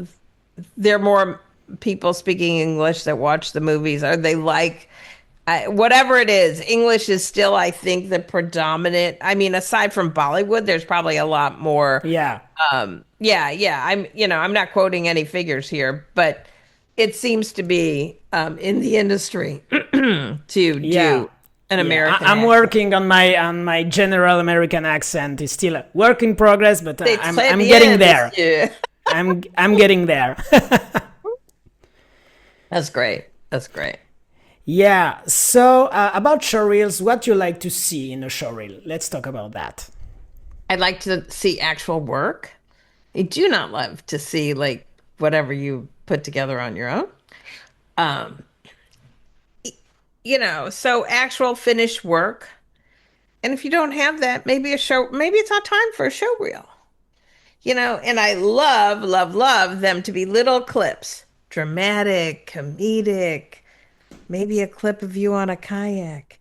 there are more people speaking English that watch the movies, or they like, whatever it is, English is still, I think, the predominant. I mean, aside from Bollywood, there's probably a lot more. Yeah. Yeah, yeah. I'm not quoting any figures here, but it seems to be in the industry to Yeah. do an Yeah. American I'm accent. working on my general American accent. It's still a work in progress, but C'est très I'm getting bien, there. monsieur. I'm getting there. That's great. That's great. Yeah. So about showreels, what you like to see in a showreel? Let's talk about that. I'd like to see actual work. I do not love to see like whatever you put together on your own. Um, so actual finished work. And if you don't have that, maybe it's not time for a show reel. And I love, love, love them to be little clips, dramatic, comedic, maybe a clip of you on a kayak.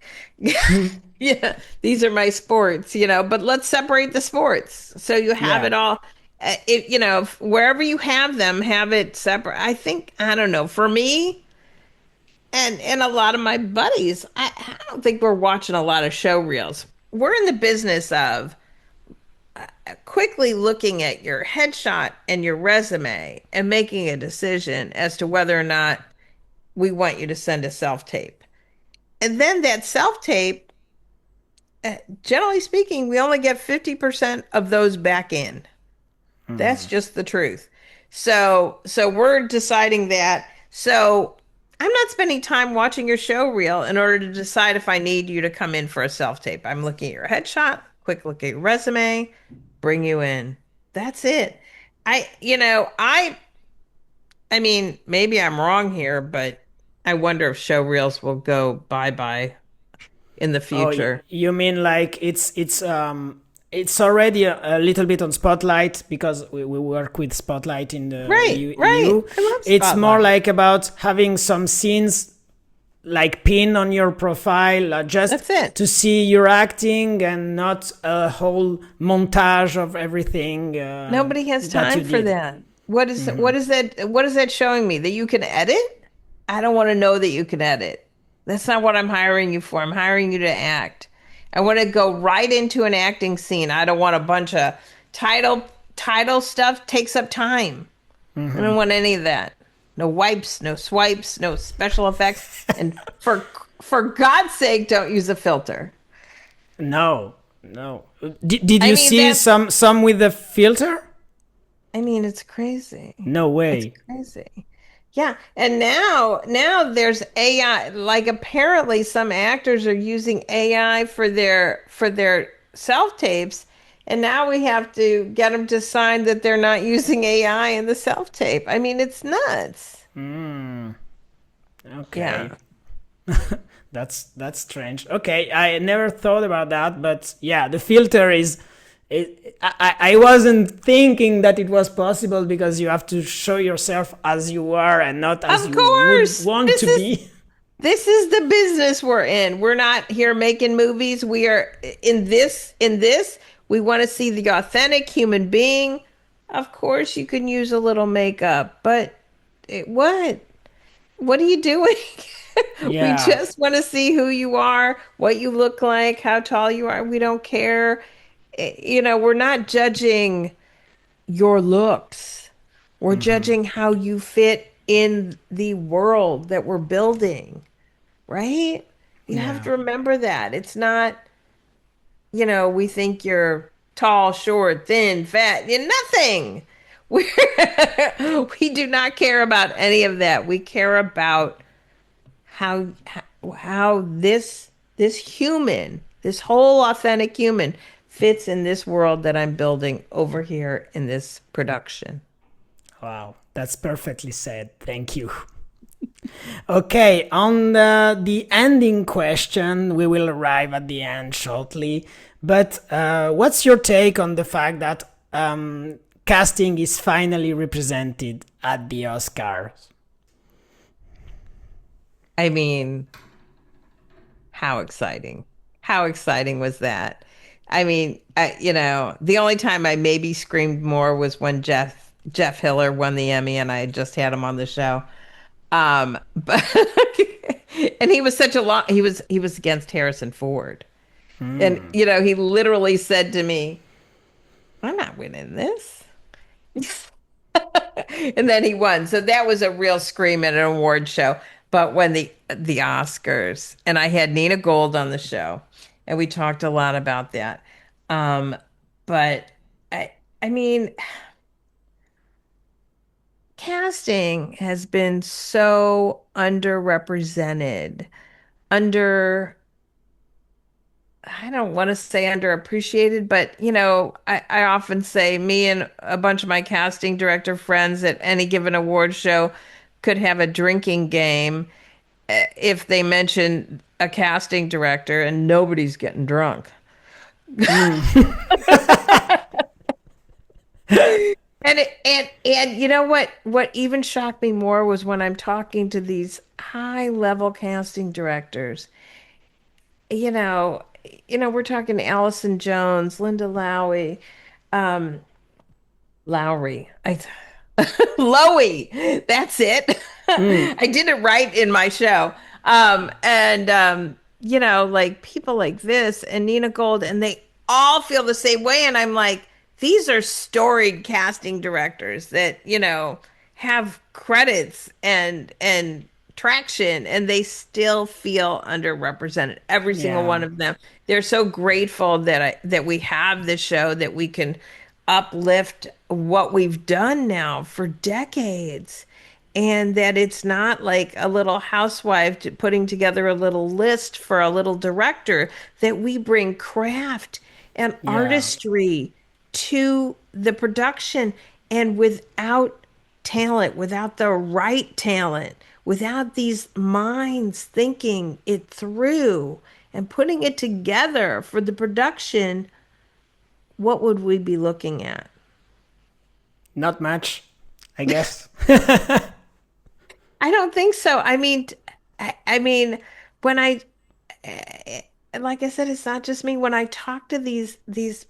Yeah, these are my sports, but let's separate the sports. So you have Yeah. it all. Wherever you have them, have it separate. I think, I don't know, for me and a lot of my buddies, I don't think we're watching a lot of show reels. We're in the business of quickly looking at your headshot and your resume and making a decision as to whether or not we want you to send a self tape. And then that self tape, generally speaking, we only get 50% of those back in. That's just the truth. So we're deciding that. So I'm not spending time watching your show reel in order to decide if I need you to come in for a self tape. I'm looking at your headshot, quick look at your resume, bring you in. That's it. I mean, maybe I'm wrong here, but I wonder if show reels will go bye-bye in the Oh, future. you mean like it's already a little bit on Spotlight because we work with Spotlight in the Right, right. EU. I love It's more Spotlight. like about having some scenes like pin on your profile just That's it. to see your acting and not a whole montage of everything Nobody has that you time for did. that. What is that showing me? That you can edit? I don't want to know that you can edit. That's not what I'm hiring you for. I'm hiring you to act. I want to go right into an acting scene. I don't want a bunch of title stuff. Takes up time. I don't want any of that. No wipes, no swipes, no special effects. And for God's sake, don't use a filter. No, no. Did I you mean, see that's, some with the filter? I mean, it's crazy. No It's way. crazy. Yeah, and now there's AI. Like apparently some actors are using AI for their self tapes, and now we have to get them to sign that they're not using AI in the self tape. I mean, it's nuts. Okay. Yeah. That's strange. Okay, I never thought about that, but yeah, the filter is. I wasn't thinking that it was possible because you have to show yourself as you are and not as Of you would course. want This to is be. this is the business we're in. We're not here making movies. We are in this we want to see the authentic human being. Of course you can use a little makeup, but what? What are you doing? We Yeah. just want to see who you are, what you look like, how tall you are. We don't care. We're not judging your looks. We're judging how you fit in the world that we're building, right? You have Yeah. to remember that. It's not, we think you're tall, short, thin, fat, nothing. We we do not care about any of that. We care about how this human, this whole authentic human fits in this world that I'm building over here in this production. Wow. That's perfectly said. Thank you. Okay, on the ending question, we will arrive at the end shortly. But what's your take on the fact that casting is finally represented at the Oscars? I mean, how exciting. How exciting was that? I mean, the only time I maybe screamed more was when Jeff Hiller won the Emmy and I had just had him on the show. But and he was such a long he was against Harrison Ford. And he literally said to me, "I'm not winning this." And then he won. So that was a real scream at an award show. But when the Oscars, and I had Nina Gold on the show, and we talked a lot about that. Um, but I I mean, casting has been so underrepresented, under I don't want to say underappreciated, but I often say me and a bunch of my casting director friends at any given award show could have a drinking game if they mention a casting director and nobody's getting drunk. And you know what even shocked me more was when I'm talking to these high level casting directors. You know, we're talking Allison Jones, Linda Lowry. Lowy. That's it. I did it right in my show. And like people like this and Nina Gold, and they all feel the same way. And I'm like, these are storied casting directors that, have credits and traction, and they still feel underrepresented. Every single Yeah. one of them. They're so grateful that we have this show, that we can uplift what we've done now for decades, and that it's not like a little housewife putting together a little list for a little director, that we bring craft and Yeah. artistry to the production. And without talent, without the right talent, without these minds thinking it through and putting it together for the production, what would we be looking at? Not much, I guess. I don't think so. I mean, when like I said, it's not just me. When I talk to these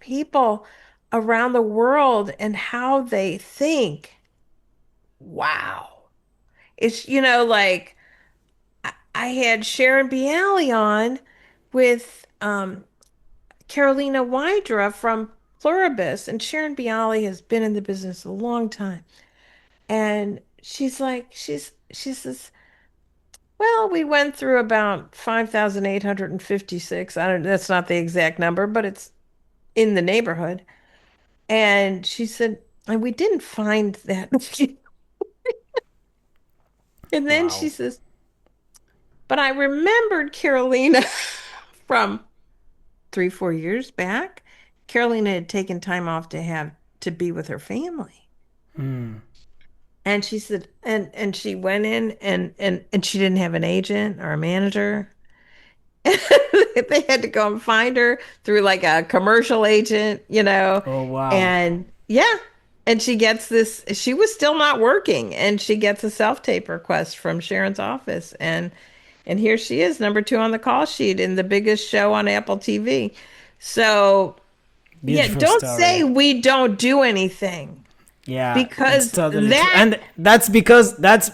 people around the world and how they think, wow. It's, like I had Sharon Bialy on with Carolina Wydra from Pluribus, and Sharon Bialy has been in the business a long time. And she's like, she says, well, we went through about 5,856. I don't, that's not the exact number, but it's in the neighborhood. And she said, and we didn't find that. And then she Wow. says, but I remembered Carolina from 3, 4 years back. Carolina had taken time off to be with her family. And she said, and she went in and she didn't have an agent or a manager. They had to go and find her through like a commercial agent, Oh, wow. and yeah. And she gets this, she was still not working, and she gets a self-tape request from Sharon's office. And here she is, number 2 on the call sheet in the biggest show on Apple TV. So yeah, Beautiful don't say story. we don't do anything, Yeah, it's because totally true. that And that's because that's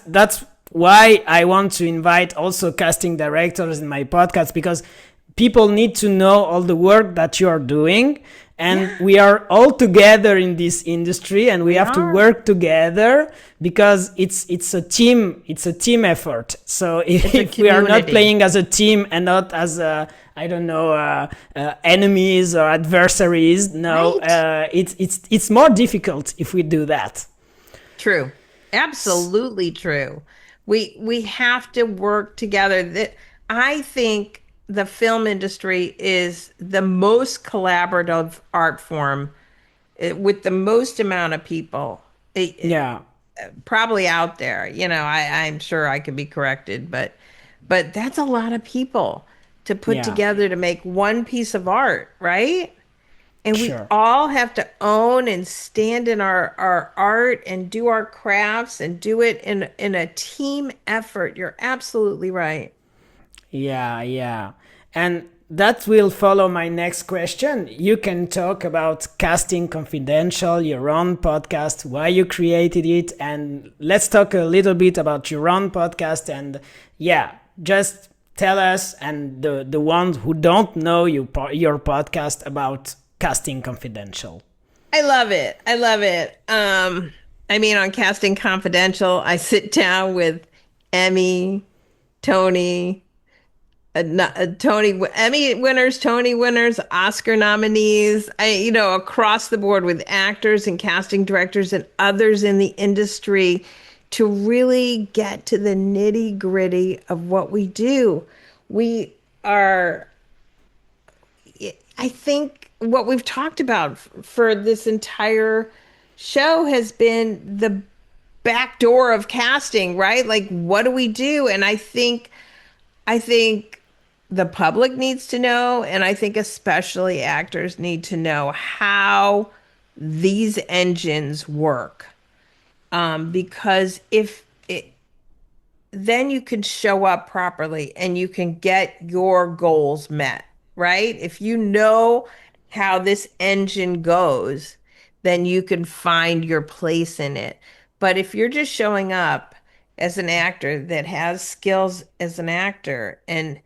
why I want to invite also casting directors in my podcast, because people need to know all the work that you are doing, and we are all together in this industry, and we have to work together because it's a team effort. So if we are not playing as a team and not as I don't know, enemies or adversaries, it's more difficult if we do that. True. Absolutely true. We have to work together. I think the film industry is the most collaborative art form with the most amount of people. Probably out there. I'm sure I could be corrected, but that's a lot of people to put together to make one piece of art, right? And we all have to own and stand in our art and do our crafts and do it in a team effort. You're absolutely right. Yeah. And that will follow my next question. You can talk about Casting Confidential, your own podcast, why you created it, and let's talk a little bit about your own podcast. And just tell us, and the ones who don't know your podcast, about Casting Confidential. I love it. On Casting Confidential, I sit down with Emmy, Tony, Emmy winners, Tony winners, Oscar nominees, across the board, with actors and casting directors and others in the industry, to really get to the nitty gritty of what we do. I think what we've talked about for this entire show has been the back door of casting, right? Like, what do we do? And I think the public needs to know, and I think especially actors need to know how these engines work. Because then you can show up properly and you can get your goals met, right? If you know how this engine goes, then you can find your place in it. But if you're just showing up as an actor that has skills as an actor, and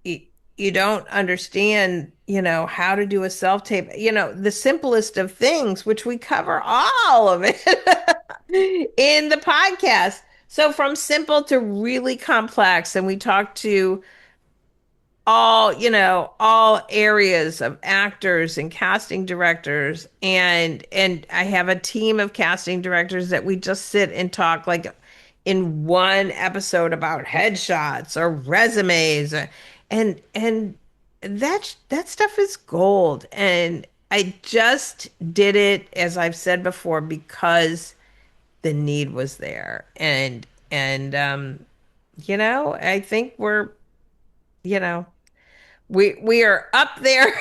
you don't understand, how to do a self-tape, the simplest of things, which we cover all of it in the podcast. So from simple to really complex, and we talk to all areas of actors and casting directors, and I have a team of casting directors that we just sit and talk, like, in one episode, about headshots or resumes, and that stuff is gold. And I just did it, as I've said before, because the need was there. And I think we're, we are up there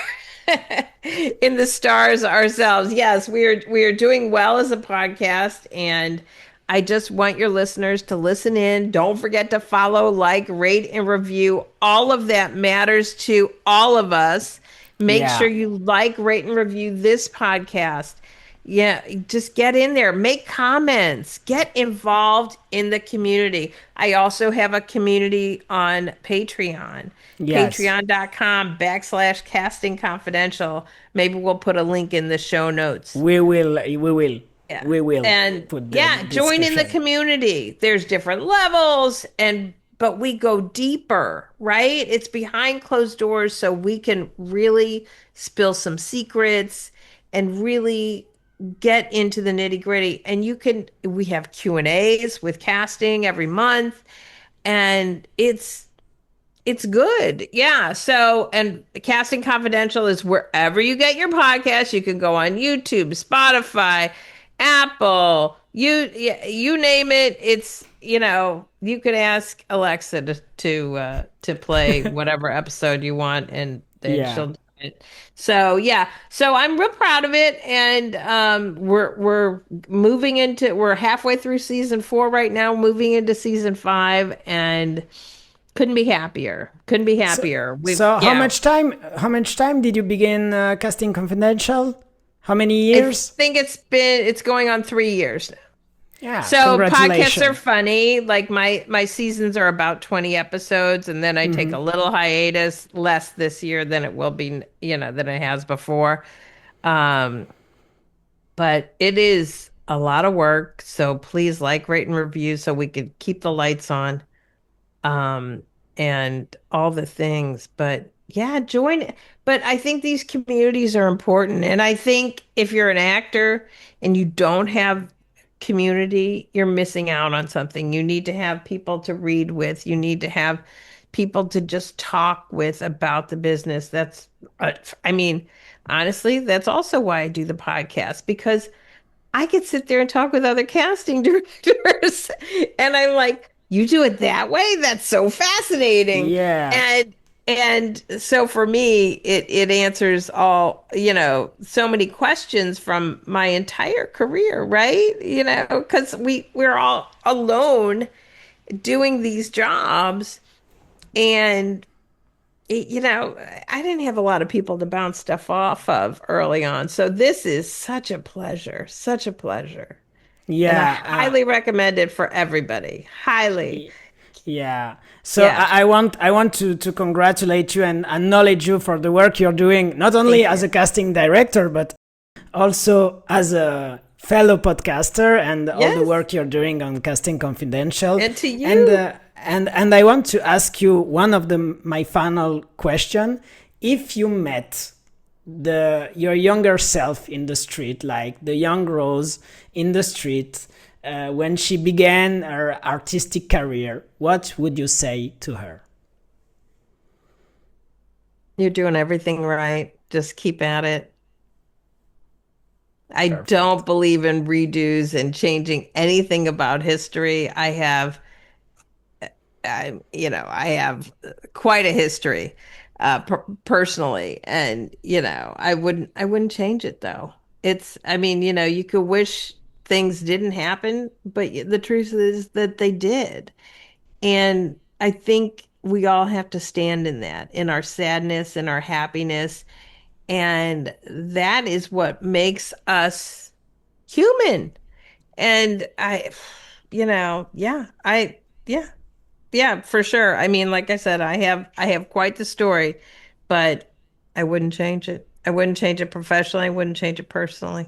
in the stars ourselves. Yes, we are doing well as a podcast, and I just want your listeners to listen in. Don't forget to follow, like, rate, and review. All of that matters to all of us. Make sure you like, rate, and review this podcast. Yeah, just get in there, make comments, get involved in the community. I also have a community on Patreon, patreon.com/casting confidential. Maybe we'll put a link in the show notes. We will. Yeah. We will. And join in the community. There's different levels, but we go deeper, right? It's behind closed doors, so we can really spill some secrets and really get into the nitty gritty. And we have Q&As with casting every month, and it's good. Yeah. So, and Casting Confidential is wherever you get your podcast. You can go on YouTube, Spotify, Apple, you name it. It's, you could ask Alexa to play whatever episode you want, and then she'll do it. So I'm real proud of it, and we're halfway through season 4 right now, moving into season 5, and couldn't be happier. So how much time did you begin Casting Confidential? How many years? I think it's going on 3 years now. Yeah, So podcasts are congratulations. funny. Like my seasons are about 20 episodes, and then I take a little hiatus, less this year than it will be, than it has before. Um, but it is a lot of work. So please like, rate, and review so we could keep the lights on, um, and all the things. But yeah, join. But I think these communities are important. And I think if you're an actor and you don't have community, you're missing out on something. You need to have people to read with. You need to have people to just talk with about the business. I mean, honestly, that's also why I do the podcast, because I could sit there and talk with other casting directors. And I'm like, you do it that way? That's so fascinating. Yeah. And so for me, it answers all, so many questions from my entire career, right? Because we're all alone doing these jobs. And I didn't have a lot of people to bounce stuff off of early on. So this is such a pleasure, such a pleasure. And I Yeah. highly recommend it for everybody. Highly. Y- Yeah. So Yeah. I want to congratulate you and acknowledge you for the work you're doing, not only Thank as you. a casting director, but also as a fellow podcaster and all the Yes. work you're doing on Casting Confidential. And to And you. and I want to ask you one of my final question. If you met your younger self in the street, like the young Rose in the street, when she began her artistic career, what would you say to her? You're doing everything right. Just keep at it. I Perfect. don't believe in redos and changing anything about history. I have quite a history, personally, and I wouldn't change it though. I mean, you could wish things didn't happen, but the truth is that they did. And I think we all have to stand in that, in our sadness and our happiness. And that is what makes us human. And yeah, yeah, for sure. I mean, like I said, I have quite the story, but I wouldn't change it. I wouldn't change it professionally. I wouldn't change it personally.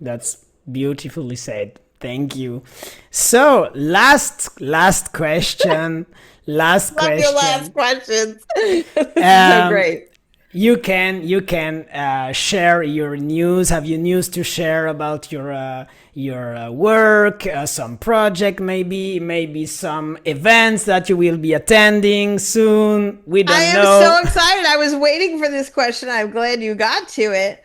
That's beautifully said. Thank you. So, last question. Last Love your last question. questions. This is so Um, great. you can share your news. Have you news to share about your work, some project, maybe some events that you will be attending soon? We I don't am know. so excited. I was waiting for this question. I'm glad you got to it.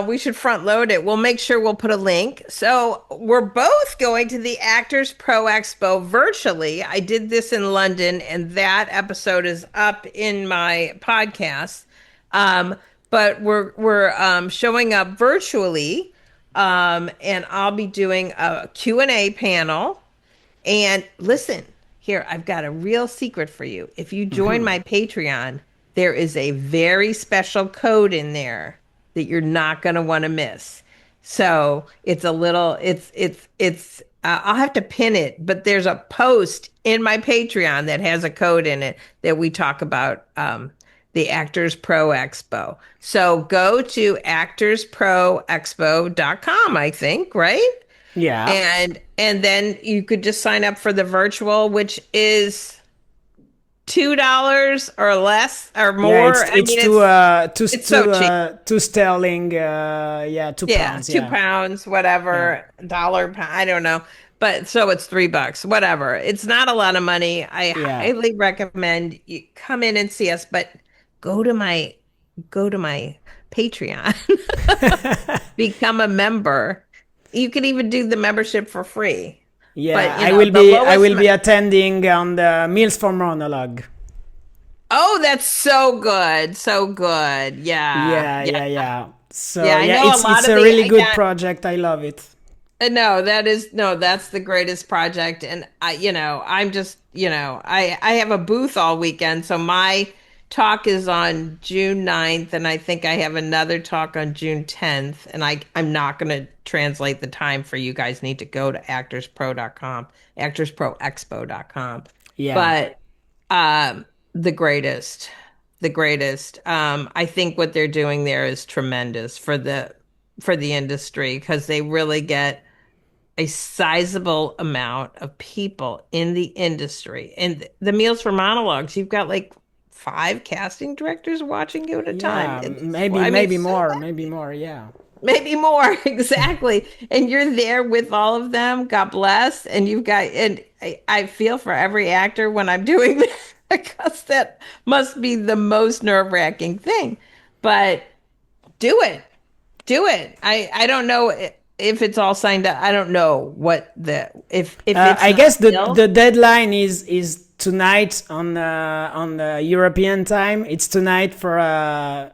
We should front load it. We'll make sure we'll put a link. So we're both going to the Actors Pro Expo virtually. I did this in London, and that episode is up in my podcast. Um, but we're showing up virtually, and I'll be doing a Q&A panel. And listen, here, I've got a real secret for you. If you join my Patreon, there is a very special code in there that you're not going to want to miss. So it's a little, I'll have to pin it, but there's a post in my Patreon that has a code in it that we talk about, the Actors Pro Expo. So go to actorsproexpo.com, I think, right? Yeah. And then you could just sign up for the virtual, which is $2 or less or Yeah, more. I it's mean, it's so cheap. two sterling. Yeah, two Yeah, pounds. two Yeah, pounds, yeah, whatever, dollar, I don't know. But so it's $3, whatever. It's not a lot of money. I yeah. highly recommend you come in and see us, but go to my go to my Patreon, become a member. You can even do the membership for free. Yeah, But the I lowest. will be attending on the Meals for Monologue. Oh, that's so good. So good. Yeah. Yeah, Yeah. yeah, yeah. So Yeah. I yeah, know a it's lot of a the, really good yeah. project. I love it. No, no, that's the greatest project. And I'm just, I have a booth all weekend. So my talk is on June 9th, and I think I have another talk on June 10th. And I'm not going to translate the time for you guys. Need to go to actorspro.com, actorsproexpo.com. Yeah. But the greatest, the greatest. I think what they're doing there is tremendous for the industry, because they really get a sizable amount of people in the industry. And the Meals for Monologues, you've got like 5 casting directors watching you at a time. Yeah, It's, maybe I mean, maybe it's so more, maybe happy. more. Yeah. Maybe more, exactly. And you're there with all of them. God bless. And you've got, and I feel for every actor when I'm doing that, because that must be the most nerve-wracking thing. But do it. Do it. I don't know if it's all signed up. I don't know what the if it's I not guess the filled. deadline is tonight on the European time. It's tonight for It'll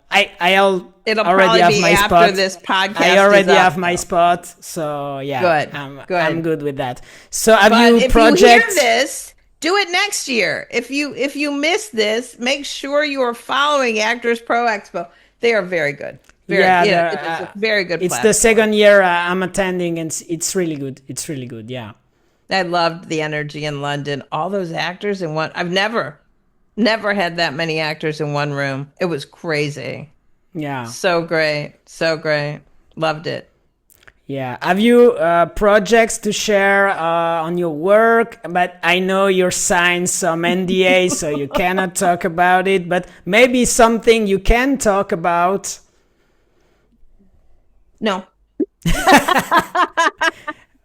already probably have be my after spot. this I podcast is already up, have my though. spot, so yeah, Good. I'm Good. good with that. So have But you if you hear projects? this, do it next year. If you miss this, make sure you are following Actors Pro Expo. They are very good. Very, Yeah, it is a very good it's the platform. second year I'm attending, and it's really good. It's really good. Yeah, I loved the energy in London. All those actors in one. Never had that many actors in one room. It was crazy. yeah. So great. So great. Loved it. Yeah. Have you projects to share on your work? But I know you're signed some NDA, so you cannot talk about it. But maybe something you can talk about. No.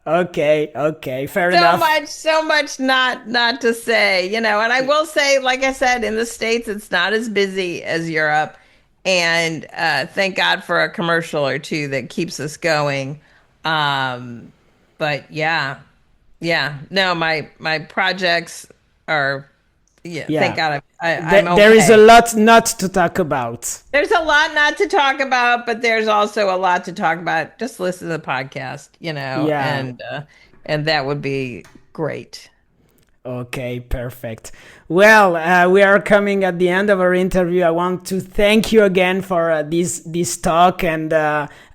Okay, okay, fair So enough. much, so much not to say, and I will say, like I said, in the States, it's not as busy as Europe. And thank God for a commercial or two that keeps us going. Um, but yeah, yeah. No, my projects are, yeah, thank Yeah. God I'm There is a okay. lot not to talk about. There's a lot not to talk about, but there's also a lot to talk about. Just listen to the podcast, Yeah. and that would be great. Okay, perfect. Well, we are coming at the end of our interview. I want to thank you again for this talk, and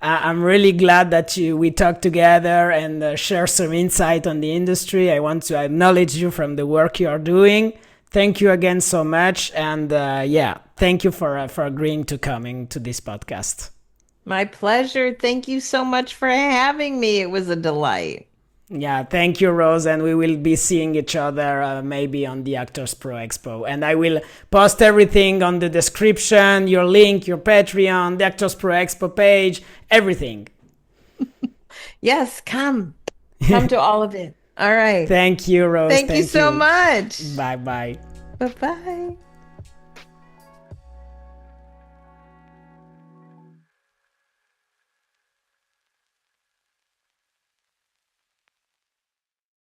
I'm really glad that we talked together and share some insight on the industry. I want to acknowledge you from the work you are doing. Thank you again so much, and yeah, thank you for agreeing to coming to this podcast. My pleasure. Thank you so much for having me. It was a delight. Yeah, thank you, Rose, and we will be seeing each other maybe on the Actors Pro Expo. And I will post everything on the description, your link, your Patreon, the Actors Pro Expo page, everything. Yes, come. Come to all of it. All right. Thank you, Rose. Thank you Thank so you. much. Bye bye. Bye-bye.